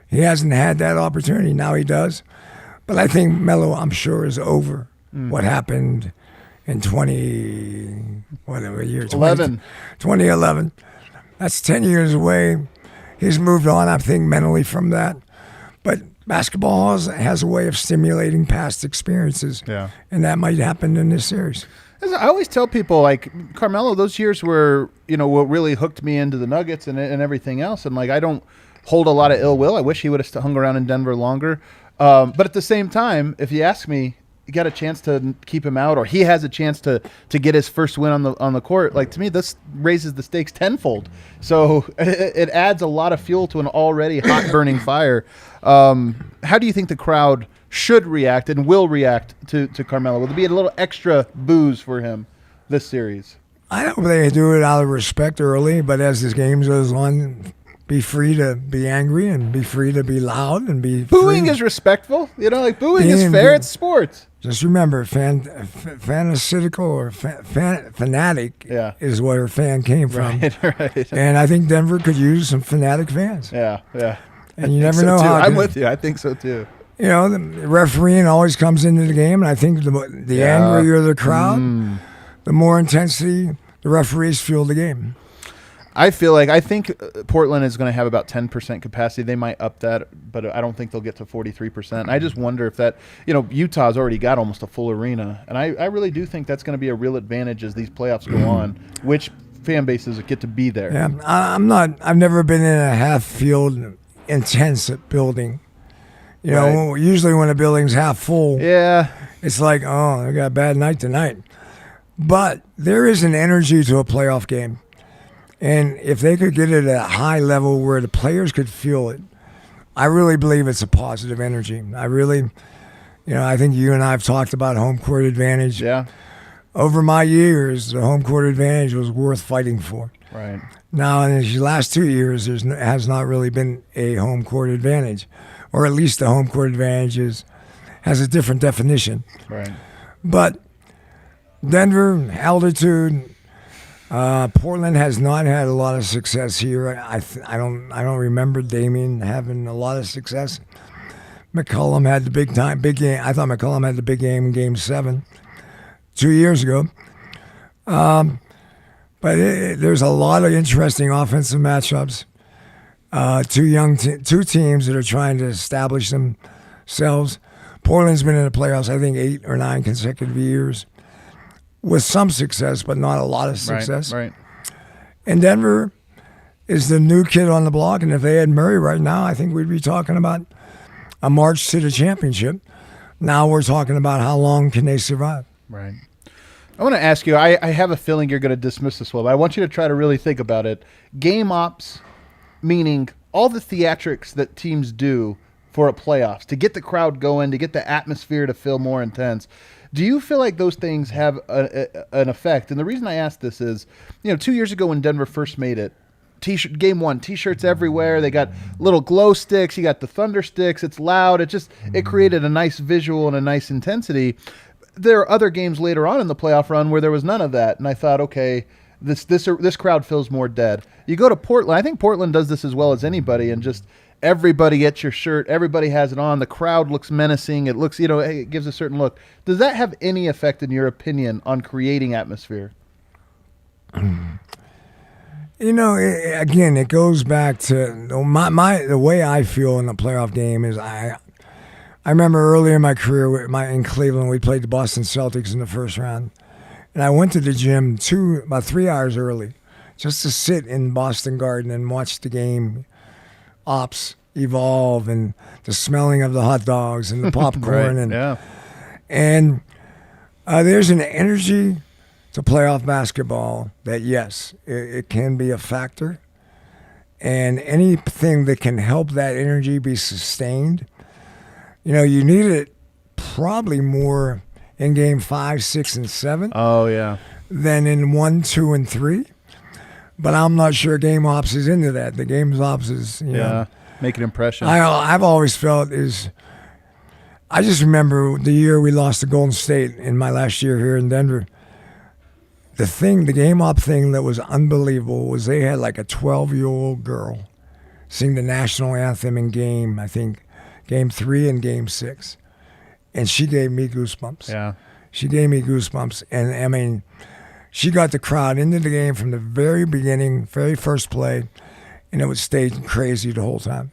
He hasn't had that opportunity. Now he does. But I think Melo, I'm sure, is over what happened in 2011. That's 10 years away. He's moved on, I think, mentally from that. But basketball has a way of stimulating past experiences. Yeah. And that might happen in this series. I always tell people, like, Carmelo, those years were, what really hooked me into the Nuggets and everything else. And, I don't hold a lot of ill will. I wish he would have hung around in Denver longer. But at the same time, if you ask me, you got a chance to keep him out, or he has a chance to get his first win on the court. To me, this raises the stakes tenfold. So it adds a lot of fuel to an already hot burning fire. How do you think the crowd should react and will react to Carmelo? Will there be a little extra booze for him this series? I hope they do it out of respect early, but as this game goes on, be free to be angry and be free to be loud and be booing free. Is respectful. Booing is fair. It's sports. Just remember, fanatical or fanatic is where a fan came from. Right. And I think Denver could use some fanatic fans. Yeah. And you never know how. I'm with you. I think so too. The refereeing always comes into the game, and I think the angrier the crowd, the more intensity the referees fuel the game. I think Portland is going to have about 10% capacity. They might up that, but I don't think they'll get to 43%. I just wonder if that, Utah's already got almost a full arena, and I really do think that's going to be a real advantage as these playoffs go on, which fan bases get to be there. Yeah, I've never been in a half field intense building. Usually when a building's half full, it's like, oh, I got a bad night tonight. But there is an energy to a playoff game. And if they could get it at a high level where the players could feel it, I really believe it's a positive energy. I really, I think you and I have talked about home court advantage. Yeah. Over my years, the home court advantage was worth fighting for. Right. Now, in the last 2 years, there has not really been a home court advantage, or at least the home court advantage has a different definition. Right. But Denver, altitude, Portland has not had a lot of success here. I don't remember Damian having a lot of success. McCollum had the big game. I thought McCollum had the big game in Game 7 2 years ago. But there's a lot of interesting offensive matchups. Two teams that are trying to establish themselves. Portland's been in the playoffs, I think, 8 or 9 consecutive years, with some success, but not a lot of success. Right. And Denver is the new kid on the block, and if they had Murray right now, I think we'd be talking about a march to the championship. Now we're talking about how long can they survive. Right. I want to ask you, I have a feeling you're going to dismiss this one, but I want you to try to really think about it. Game ops, meaning all the theatrics that teams do for a playoffs, to get the crowd going, to get the atmosphere to feel more intense. Do you feel like those things have an effect? And the reason I ask this is, 2 years ago when Denver first made it, Game 1, T-shirts everywhere. They got little glow sticks. You got the thunder sticks. It's loud. It created a nice visual and a nice intensity. There are other games later on in the playoff run where there was none of that, and I thought, okay, this crowd feels more dead. You go to Portland. I think Portland does this as well as anybody, and just everybody gets your shirt. Everybody has it on. The crowd looks menacing. It looks, it gives a certain look. Does that have any effect, in your opinion, on creating atmosphere? Again, it goes back to the way I feel in the playoff game is I remember earlier in my career in Cleveland, we played the Boston Celtics in the first round. And I went to the gym about 3 hours early just to sit in Boston Garden and watch the game ops evolve and the smelling of the hot dogs and the popcorn. And there's an energy to playoff basketball that, yes, it can be a factor. And anything that can help that energy be sustained, you need it probably more in Game 5, 6, and 7. Oh, yeah. Than in 1, 2, and 3. But I'm not sure Game Ops is into that. The Game Ops is, make an impression. I've always felt I just remember the year we lost to Golden State in my last year here in Denver. The Game Op thing that was unbelievable was they had like a 12-year-old girl sing the national anthem in Game 3 and Game 6. And she gave me goosebumps. Yeah. She gave me goosebumps. And, I mean, she got the crowd into the game from the very beginning, very first play, and it would stay crazy the whole time.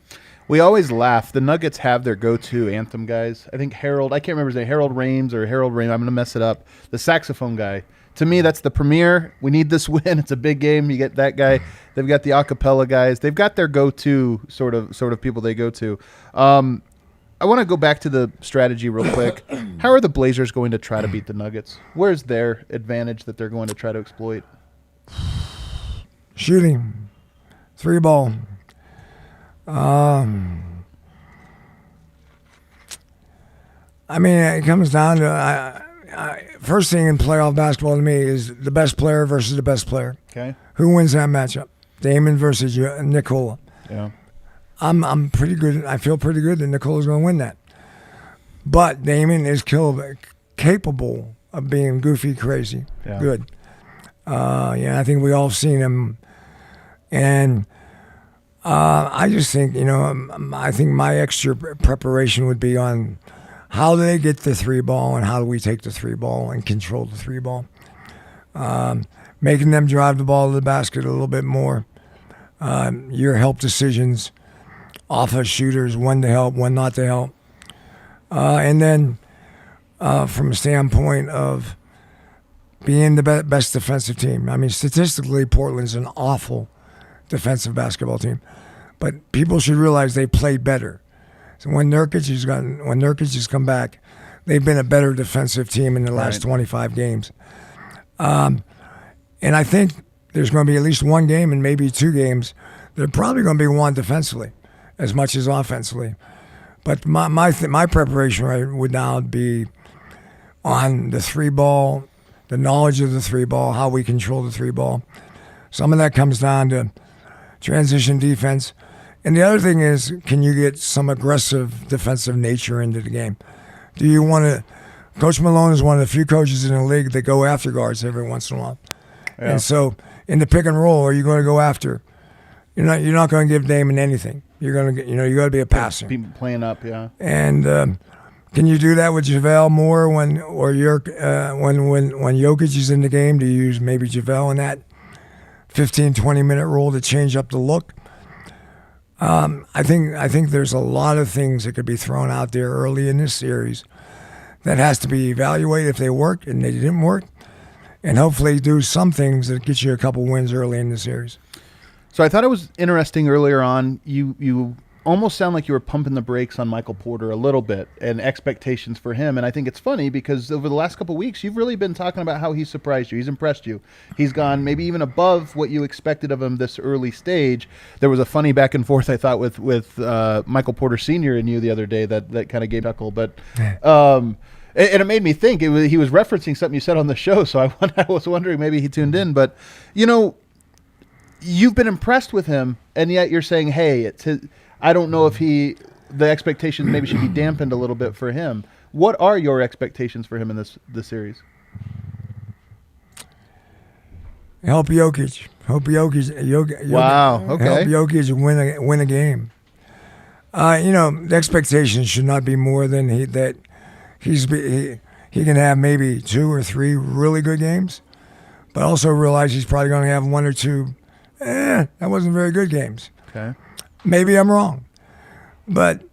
We always laugh. The Nuggets have their go-to anthem guys. I think Harold, I can't remember his name, Harold Rames. I'm going to mess it up. The saxophone guy. To me, that's the premier. We need this win. It's a big game. You get that guy. They've got the a cappella guys. They've got their go-to sort of people they go to. I want to go back to the strategy real quick. How are the Blazers going to try to beat the Nuggets? Where's their advantage that they're going to try to exploit? Shooting. 3 ball. It comes down to first thing in playoff basketball to me is the best player versus the best player. Okay. Who wins that matchup? Damon versus Nikola. Yeah. I'm pretty good. I feel pretty good that Nikola's going to win that. But Damon is capable of being goofy, crazy, good. I think we all seen him. And I just think, I think my extra preparation would be on how do they get the 3 ball and how do we take the 3 ball and control the 3 ball. Making them drive the ball to the basket a little bit more. Your help decisions off of shooters, when to help, when not to help. And then from a standpoint of being the best defensive team. I mean, statistically, Portland's an awful defensive basketball team. But people should realize they played better. So when Nurkic has come back, they've been a better defensive team in the last 25 games. And I think there's going to be at least one game and maybe 2 games that are probably going to be won defensively as much as offensively. But my preparation would now be on the 3 ball, the knowledge of the 3 ball, how we control the 3 ball. Some of that comes down to transition defense. And the other thing is, can you get some aggressive defensive nature into the game? Do you want to – Coach Malone is one of the few coaches in the league that go after guards every once in a while. Yeah. And so in the pick and roll, are you going to go after? You're not going to give Damon anything. You're going to get, you got to be a passer. Be playing up, yeah. And can you do that with JaVale more when Jokic is in the game? Do you use maybe JaVale in that 15, 20-minute role to change up the look? I think there's a lot of things that could be thrown out there early in this series that has to be evaluated if they work and they didn't work, and hopefully do some things that get you a couple wins early in the series. So I thought it was interesting earlier on. You almost sound like you were pumping the brakes on Michael Porter a little bit and expectations for him. And I think it's funny because over the last couple of weeks, you've really been talking about how he surprised you. He's impressed you. He's gone maybe even above what you expected of him this early stage. There was a funny back and forth, I thought, with Michael Porter Sr. and you the other day that kind of gave a chuckle. But and it made me think he was referencing something you said on the show. So I was wondering maybe he tuned in. But, you've been impressed with him, and yet you're saying, hey, it's his. I don't know if the expectations maybe should be dampened a little bit for him. What are your expectations for him in this series? Help Jokic. Wow. Okay. Help Jokic win a game. The expectations should not be more than he can have maybe 2 or 3 really good games, but also realize he's probably going to have 1 or 2. That wasn't very good games. Okay. Maybe I'm wrong, but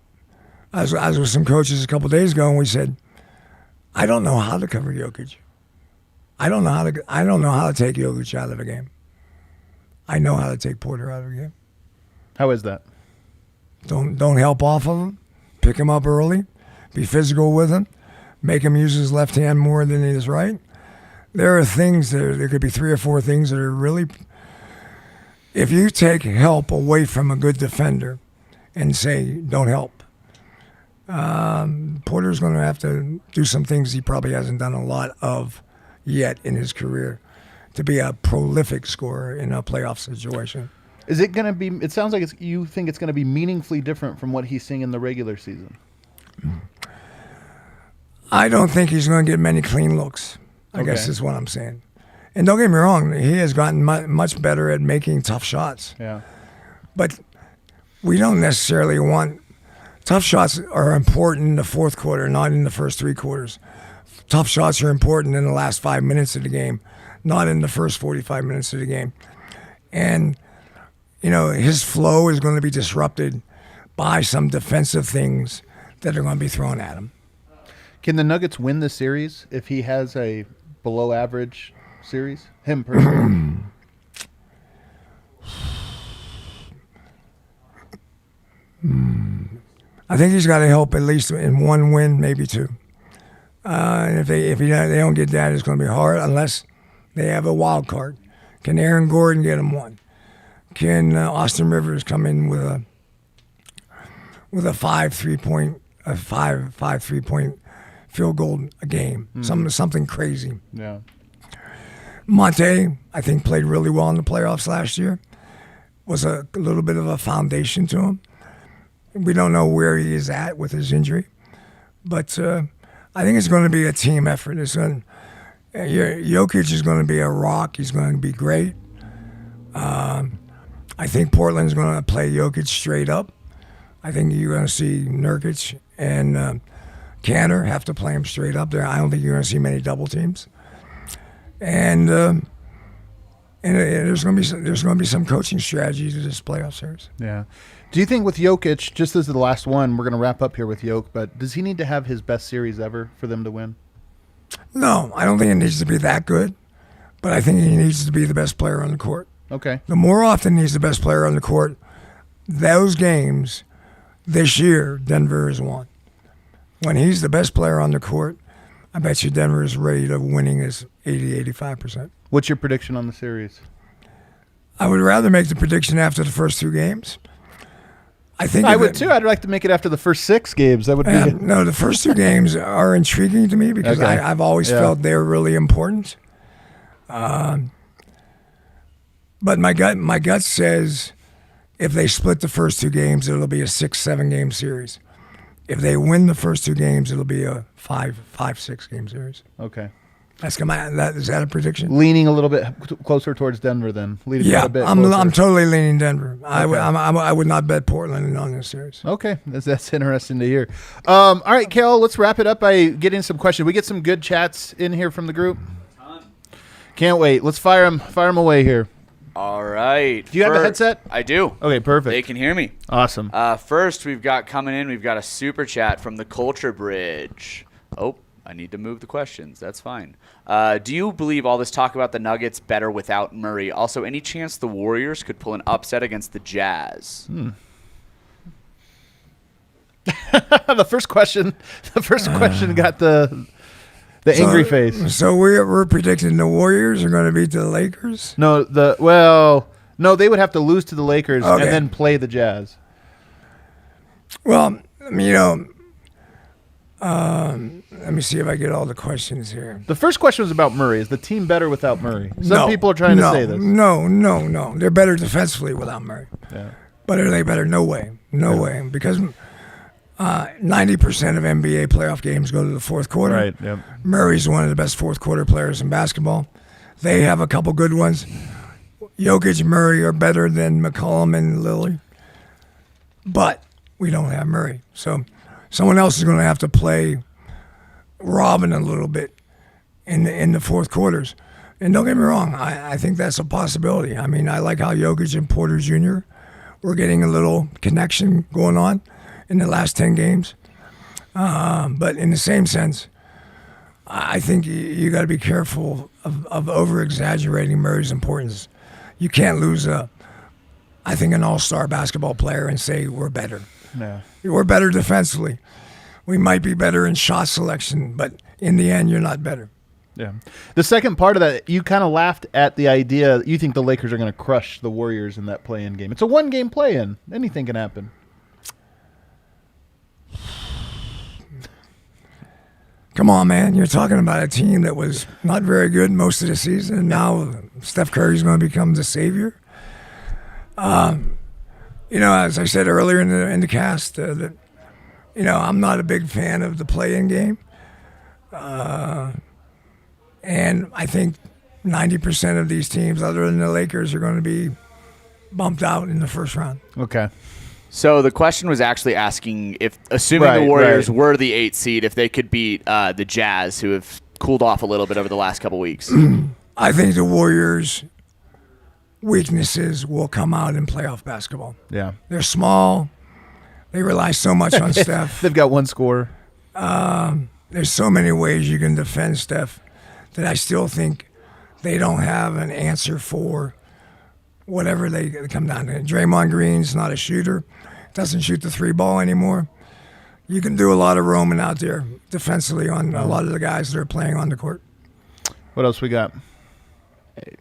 I was with some coaches a couple of days ago, and we said, I don't know how to cover Jokic. I don't know how to take Jokic out of a game. I know how to take Porter out of a game. How is that? Don't help off of him. Pick him up early. Be physical with him. Make him use his left hand more than his right. There are things there could be 3 or 4 things that are really. If you take help away from a good defender and say, don't help, Porter's going to have to do some things he probably hasn't done a lot of yet in his career to be a prolific scorer in a playoff situation. Is it going to be, it sounds like you think it's going to be meaningfully different from what he's seeing in the regular season. I don't think he's going to get many clean looks, I guess is what I'm saying. And don't get me wrong, he has gotten much better at making tough shots. Yeah. But we don't necessarily want tough shots are important in the fourth quarter, not in the first 3 quarters. Tough shots are important in the last 5 minutes of the game, not in the first 45 minutes of the game. And his flow is going to be disrupted by some defensive things that are going to be thrown at him. Can the Nuggets win the series if he has a below average series? Him personally. I think he's got to help at least in 1 win, maybe 2. And if they don't get that, it's going to be hard unless they have a wild card. Can Aaron Gordon get him 1? Can Austin Rivers come in with a 5 3-point field goal a game? Something crazy. Yeah. Monte, I think, played really well in the playoffs last year. Was a little bit of a foundation to him. We don't know where he is at with his injury, but I think it's going to be a team effort. Jokic is going to be a rock. He's going to be great. I think Portland's going to play Jokic straight up. I think you're going to see Nurkic and Kanter have to play him straight up there. I don't think you're going to see many double teams. And there's going to be some coaching strategy to this playoff series. Yeah. Do you think with Jokic, just as the last one, we're going to wrap up here with Jokic, but does he need to have his best series ever for them to win? No, I don't think it needs to be that good, but I think he needs to be the best player on the court. Okay. The more often he's the best player on the court, those games this year, Denver has won. When he's the best player on the court, I bet you Denver's rate of winning is 80-85%. What's your prediction on the series? I would rather make the prediction after the first 2 games. I would too. I'd like to make it after the first 6 games. That would be no. The first 2 games are intriguing to me because I've always felt they're really important. But my gut says if they split the first 2 games, it'll be a 6-7 game series. If they win the first 2 games, it'll be a 5-6 game series. Okay. Is that a prediction? Leaning a little bit closer towards Denver then. Yeah, a bit I'm totally leaning Denver. Okay. I would not bet Portland on this series. Okay, that's interesting to hear. All right, Karl, let's wrap it up by getting some questions. We get some good chats in here from the group. Can't wait. Let's fire them away here. All right. Do you have a headset? I do. Okay, perfect. They can hear me. Awesome. First, we've got a super chat from the Culture Bridge. Oh, I need to move the questions. That's fine. Do you believe all this talk about the Nuggets better without Murray? Also, any chance the Warriors could pull an upset against the Jazz? The first question got the angry face. So we're predicting the Warriors are going to beat the Lakers? No, they would have to lose to the Lakers and then play the Jazz. Well, let me see if I get all the questions here. The first question was about Murray. Is the team better without Murray? Some people are trying to say this. No. They're better defensively without Murray. Yeah. But are they better? No way. No way. Because 90% of NBA playoff games go to the fourth quarter. Right, yep. Murray's one of the best fourth quarter players in basketball. They have a couple good ones. Jokic and Murray are better than McCollum and Lillard. But we don't have Murray. So someone else is going to have to play Robin a little bit in the fourth quarters. And don't get me wrong, I think that's a possibility. I mean, I like how Jokic and Porter Jr. were getting a little connection going on in the last 10 games. But in the same sense, I think you got to be careful of over-exaggerating Murray's importance. You can't lose an all-star basketball player and say we're better. No. We're better defensively. We might be better in shot selection, but in the end, you're not better. Yeah. The second part of that, you kind of laughed at the idea you think the Lakers are going to crush the Warriors in that play-in game. It's a one-game play-in. Anything can happen. Come on, man. You're talking about a team that was not very good most of the season, and now Steph Curry's going to become the savior. As I said earlier in the cast, that I'm not a big fan of the play-in game. And I think 90% of these teams, other than the Lakers, are going to be bumped out in the first round. Okay. So the question was actually asking if, assuming the Warriors were the 8th seed, if they could beat the Jazz, who have cooled off a little bit over the last couple weeks. I think the Warriors' weaknesses will come out in playoff basketball. Yeah. They're small. They rely so much on Steph. They've got one scorer. There's so many ways you can defend Steph that I still think they don't have an answer for whatever they come down to. Draymond Green's not a shooter. Doesn't shoot the three ball anymore. You can do a lot of roaming out there defensively on a lot of the guys that are playing on the court. What else we got?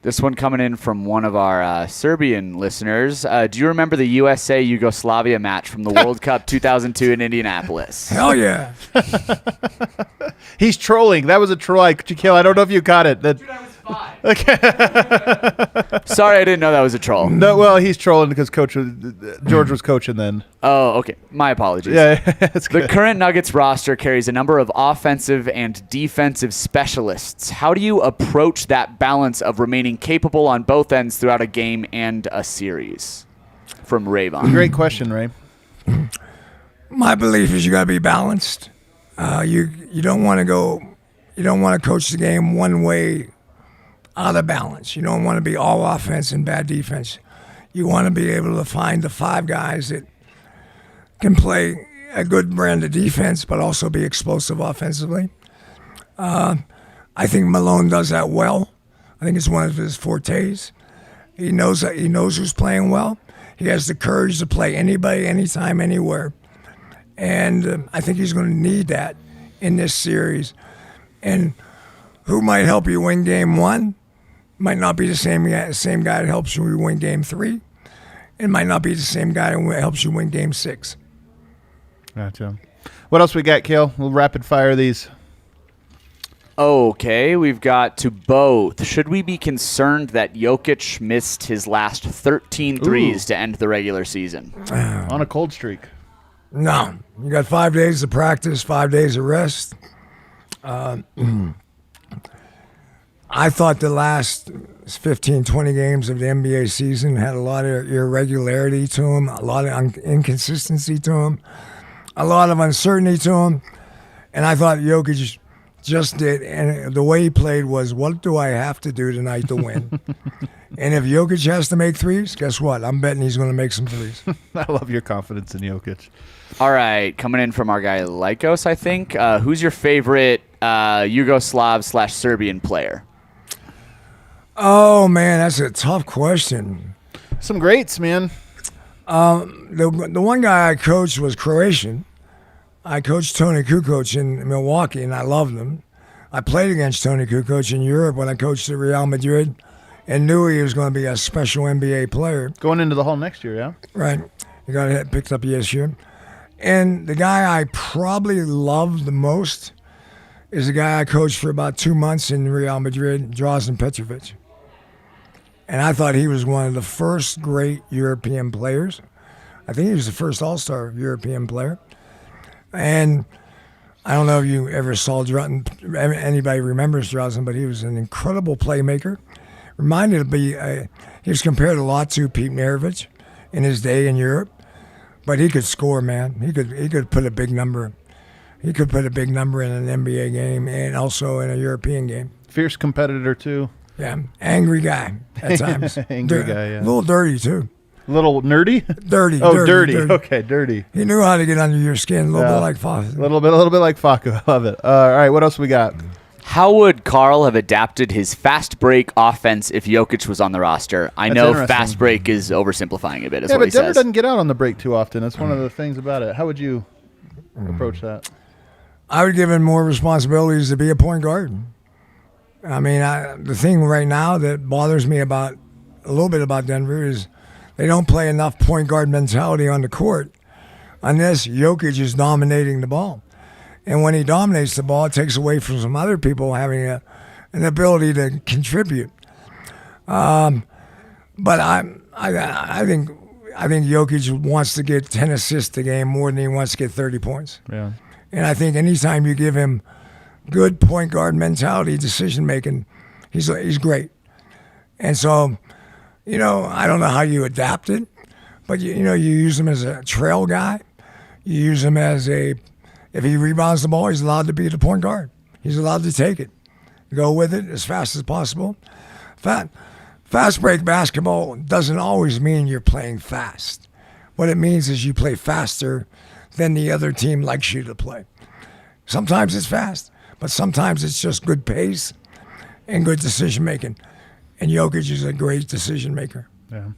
This one coming in from one of our Serbian listeners. Do you remember the USA-Yugoslavia match from the World Cup 2002 in Indianapolis? Hell yeah. He's trolling. That was a troll. I don't know if you caught it. Dude, I was 5. Okay. Sorry, I didn't know that was a troll. No, well, he's trolling because George was coaching then. Oh, okay. My apologies. Yeah, that's good. The current Nuggets roster carries a number of offensive and defensive specialists. How do you approach that balance of remaining capable on both ends throughout a game and a series? From Rayvon. Great question, Ray. My belief is you got to be balanced. You don't want to coach the game one way out of balance. You don't want to be all offense and bad defense. You want to be able to find the 5 guys that can play a good brand of defense but also be explosive offensively. I think Malone does that well. I think it's one of his fortes. He knows who's playing well. He has the courage to play anybody, anytime, anywhere. And I think he's going to need that in this series. And who might help you win game 1 might not be the same guy that helps you win game 3. It might not be the same guy that helps you win game 6. Gotcha. What else we got, Kale? We'll rapid fire these. Okay, we've got to both. Should we be concerned that Jokic missed his last 13 threes to end the regular season? On a cold streak. No. You got 5 days of practice, 5 days of rest. I thought the last 15, 20 games of the NBA season had a lot of irregularity to them, a lot of inconsistency to them, a lot of uncertainty to them. And I thought Jokic just did. And the way he played was, what do I have to do tonight to win? And if Jokic has to make threes, guess what? I'm betting he's going to make some threes. I love your confidence in Jokic. All right, coming in from our guy Lycos, I think. Who's your favorite Yugoslav/Serbian player? Oh, man, that's a tough question. Some greats, man. The one guy I coached was Croatian. I coached Tony Kukoc in Milwaukee, and I loved him. I played against Tony Kukoc in Europe when I coached at Real Madrid and knew he was going to be a special NBA player. Going into the Hall next year, yeah? Right. He got picked up this year. And the guy I probably loved the most is the guy I coached for about 2 months in Real Madrid, Drazen Petrovic. And I thought he was one of the first great European players. I think he was the first All-Star European player. And I don't know if you ever saw Drazen, anybody remembers Drazen, but he was an incredible playmaker. Reminded me, he was compared a lot to Pete Maravich in his day in Europe. But he could score, man. He could put a big number. He could put a big number in an NBA game and also in a European game. Fierce competitor, too. Yeah, angry guy at times. Angry guy, yeah. A little dirty, too. A little nerdy? Dirty. Oh, dirty. Okay, dirty. He knew how to get under your skin, a little bit like Faku. A little bit like Faku. I love it. All right, what else we got? How would Karl have adapted his fast break offense if Jokic was on the roster? I know fast break is oversimplifying a bit, is what he says. Yeah, but Denver doesn't get out on the break too often. That's one of the things about it. How would you approach that? I would give him more responsibilities to be a point guard. I mean, the thing right now that bothers me a little bit about Denver is they don't play enough point guard mentality on the court unless Jokic is dominating the ball. And when he dominates the ball, it takes away from some other people having an ability to contribute. But I think Jokic wants to get 10 assists a game more than he wants to get 30 points. Yeah. And I think anytime you give him good point guard mentality, decision making, he's great. And so, I don't know how you adapt it, but you use him as a trail guy. You use him as if he rebounds the ball, he's allowed to be the point guard. He's allowed to take it, go with it as fast as possible. Fast break basketball doesn't always mean you're playing fast. What it means is you play faster than the other team likes you to play. Sometimes it's fast, but sometimes it's just good pace and good decision making. And Jokic is a great decision maker. Yeah.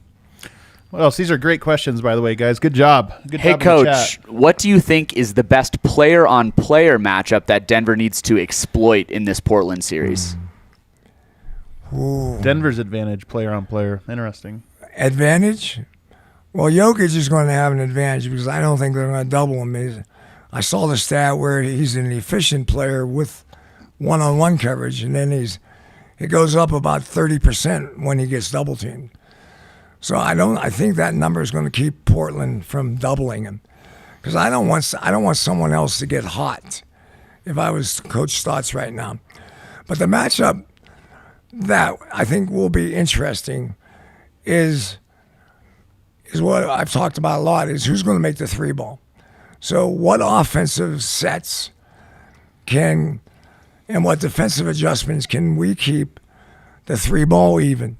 What else? These are great questions, by the way, guys. Good job. Good job. Hey, Coach, what do you think is the best player-on-player matchup that Denver needs to exploit in this Portland series? Ooh. Denver's advantage, player-on-player. Interesting. Advantage? Well, Jokic is going to have an advantage because I don't think they're going to double him. I saw the stat where he's an efficient player with one-on-one coverage, and then it goes up about 30% when he gets double-teamed. So I think that number is going to keep Portland from doubling him, because I don't want someone else to get hot. If I was Coach Stotts right now, but the matchup that I think will be interesting is what I've talked about a lot: is who's going to make the three ball. So what offensive sets and what defensive adjustments can we keep the three ball even?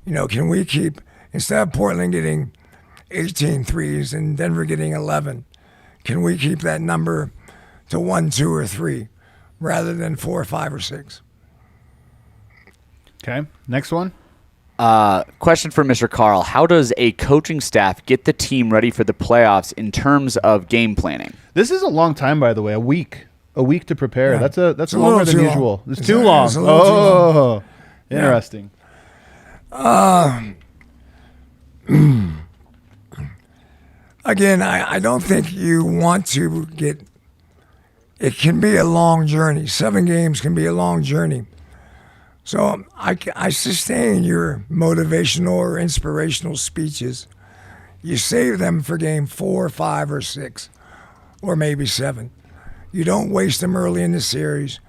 Can we keep, instead of Portland getting 18 threes and Denver getting 11, can we keep that number to 1, 2, or 3 rather than 4, 5, or 6? Okay, next one. Question for Mr. Karl. How does a coaching staff get the team ready for the playoffs in terms of game planning? This is a long time, by the way, a week to prepare. Yeah. That's longer than usual. It's too long. It's a little too long. Interesting. Again, I don't think you want to get. It can be a long journey. 7 games can be a long journey. So I sustain your motivational or inspirational speeches. You save them for game 4, 5, or 6, or maybe 7. You don't waste them early in the series.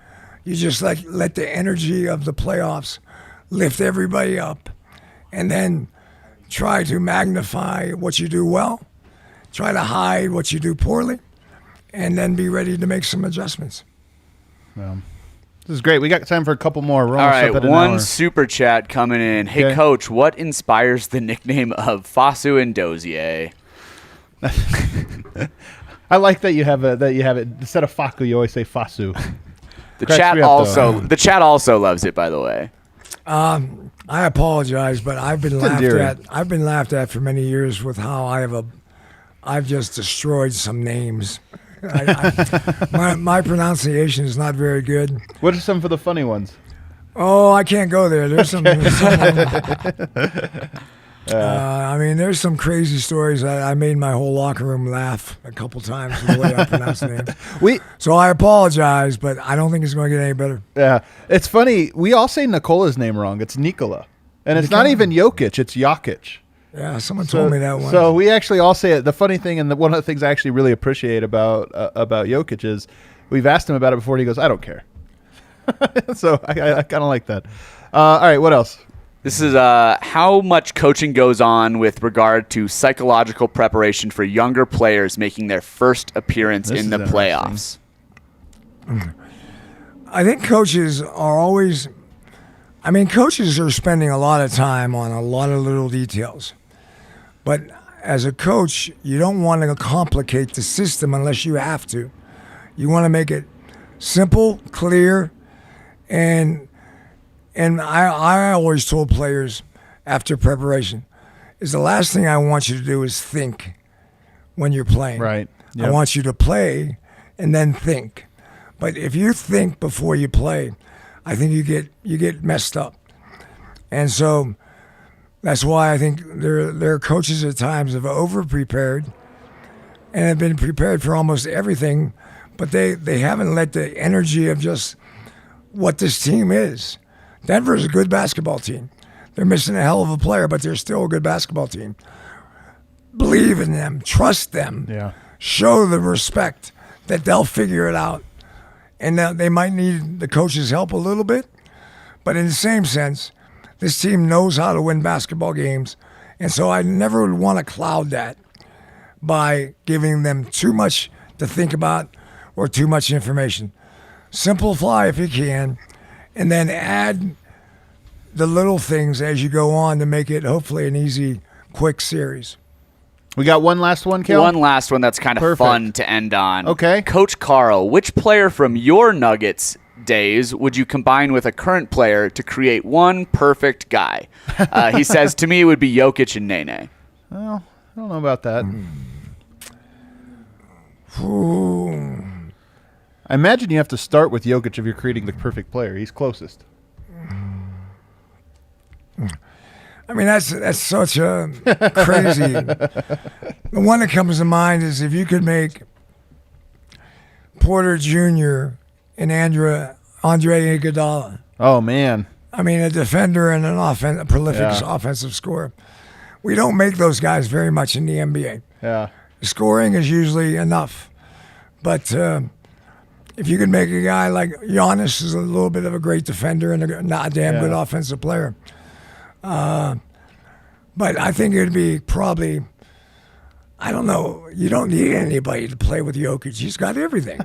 You just let the energy of the playoffs lift everybody up, and then try to magnify what you do well, try to hide what you do poorly, and then be ready to make some adjustments. This is great. We got time for a couple more. We're All almost up right, at an one hour. super chat coming in. Hey, Okay. Coach, what inspires the nickname of Fasu and Dozier? I like that you have it instead of Faku. You always say Fasu. The Cracks chat me up, though. the chat also loves it, by the way. I apologize, but I've been laughed endearing. at. I've been laughed at for many years with how I've just destroyed some names. My pronunciation is not very good. What are some for the funny ones? Oh, I can't go there. There's some. There's some crazy stories. I made my whole locker room laugh a couple times with the way I pronounce the name. So I apologize, but I don't think it's going to get any better. Yeah, it's funny. We all say Nikola's name wrong. It's Nikola, and it's not even Jokic. It's Jokic. Yeah, someone told me that once. So we actually all say it. The funny thing, and one of the things I actually really appreciate about Jokic is we've asked him about it before, and he goes, "I don't care." So I kind of like that. All right, what else? This is how much coaching goes on with regard to psychological preparation for younger players making their first appearance in the playoffs. I think coaches are spending a lot of time on a lot of little details. But as a coach, you don't want to complicate the system unless you have to. You want to make it simple, clear, and I always told players after preparation, is the last thing I want you to do is think when you're playing. Right. I want you to play and then think. But if you think before you play, I think you get messed up. And so that's why I think there are coaches at times have over-prepared and have been prepared for almost everything, but they haven't let the energy of just what this team is. Denver's a good basketball team. They're missing a hell of a player, but they're still a good basketball team. Believe in them. Trust them. Yeah. Show the respect that they'll figure it out. And they might need the coach's help a little bit, but in the same sense, this team knows how to win basketball games, and so I never would want to cloud that by giving them too much to think about or too much information. Simplify if you can, and then add the little things as you go on to make it hopefully an easy, quick series. We got one last one, Kel? One last one that's kind of Perfect. fun to end on. Okay. Coach Karl, which player from your Nuggets days would you combine with a current player to create one perfect guy? He says, to me, it would be Jokic and Nene. Well, I don't know about that. Ooh. I imagine you have to start with Jokic if you're creating the perfect player. He's closest. I mean, that's such a crazy. The one that comes to mind is if you could make Porter Jr. and Andre Iguodala. Oh, man. I mean, a defender and a prolific offensive scorer. We don't make those guys very much in the NBA. Yeah. Scoring is usually enough, but if you could make a guy like Giannis is a little bit of a great defender and not a damn good offensive player. But I think it'd be probably, I don't know, you don't need anybody to play with Jokic. He's got everything.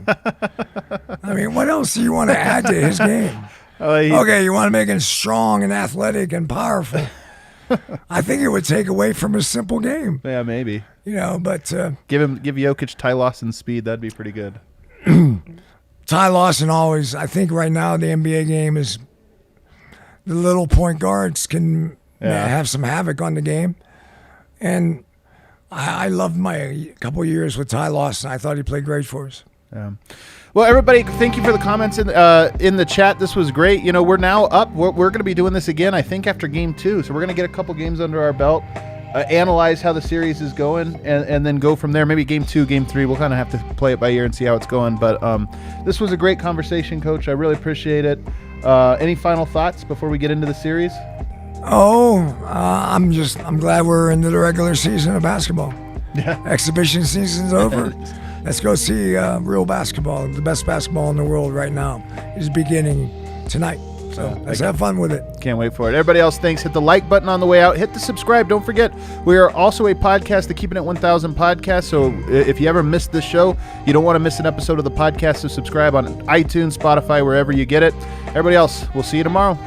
I mean, what else do you want to add to his game? Okay, you want to make him strong and athletic and powerful. I think it would take away from his simple game. Yeah, maybe. But Give Jokic Ty Lawson speed. That'd be pretty good. Ty Lawson always, I think right now the NBA game is the little point guards can have some havoc on the game. And I loved my couple years with Ty Lawson. I thought he played great for us. Yeah. Well, everybody, thank you for the comments in the chat. This was great. We're now up. We're going to be doing this again, I think, after Game 2. So we're going to get a couple games under our belt, analyze how the series is going, and then go from there. Maybe Game 2, Game 3. We'll kind of have to play it by ear and see how it's going. But this was a great conversation, Coach. I really appreciate it. Any final thoughts before we get into the series? I'm glad we're into the regular season of basketball. Yeah. Exhibition season's over. let's go see real basketball. The best basketball in the world right now is beginning tonight. So let's have fun with it. Can't wait for it. Everybody else, thanks. Hit the like button on the way out. Hit the subscribe. Don't forget, we are also a podcast, the Keeping It 1000 podcast. So if you ever missed this show, you don't want to miss an episode of the podcast, so subscribe on iTunes, Spotify, wherever you get it. Everybody else, we'll see you tomorrow.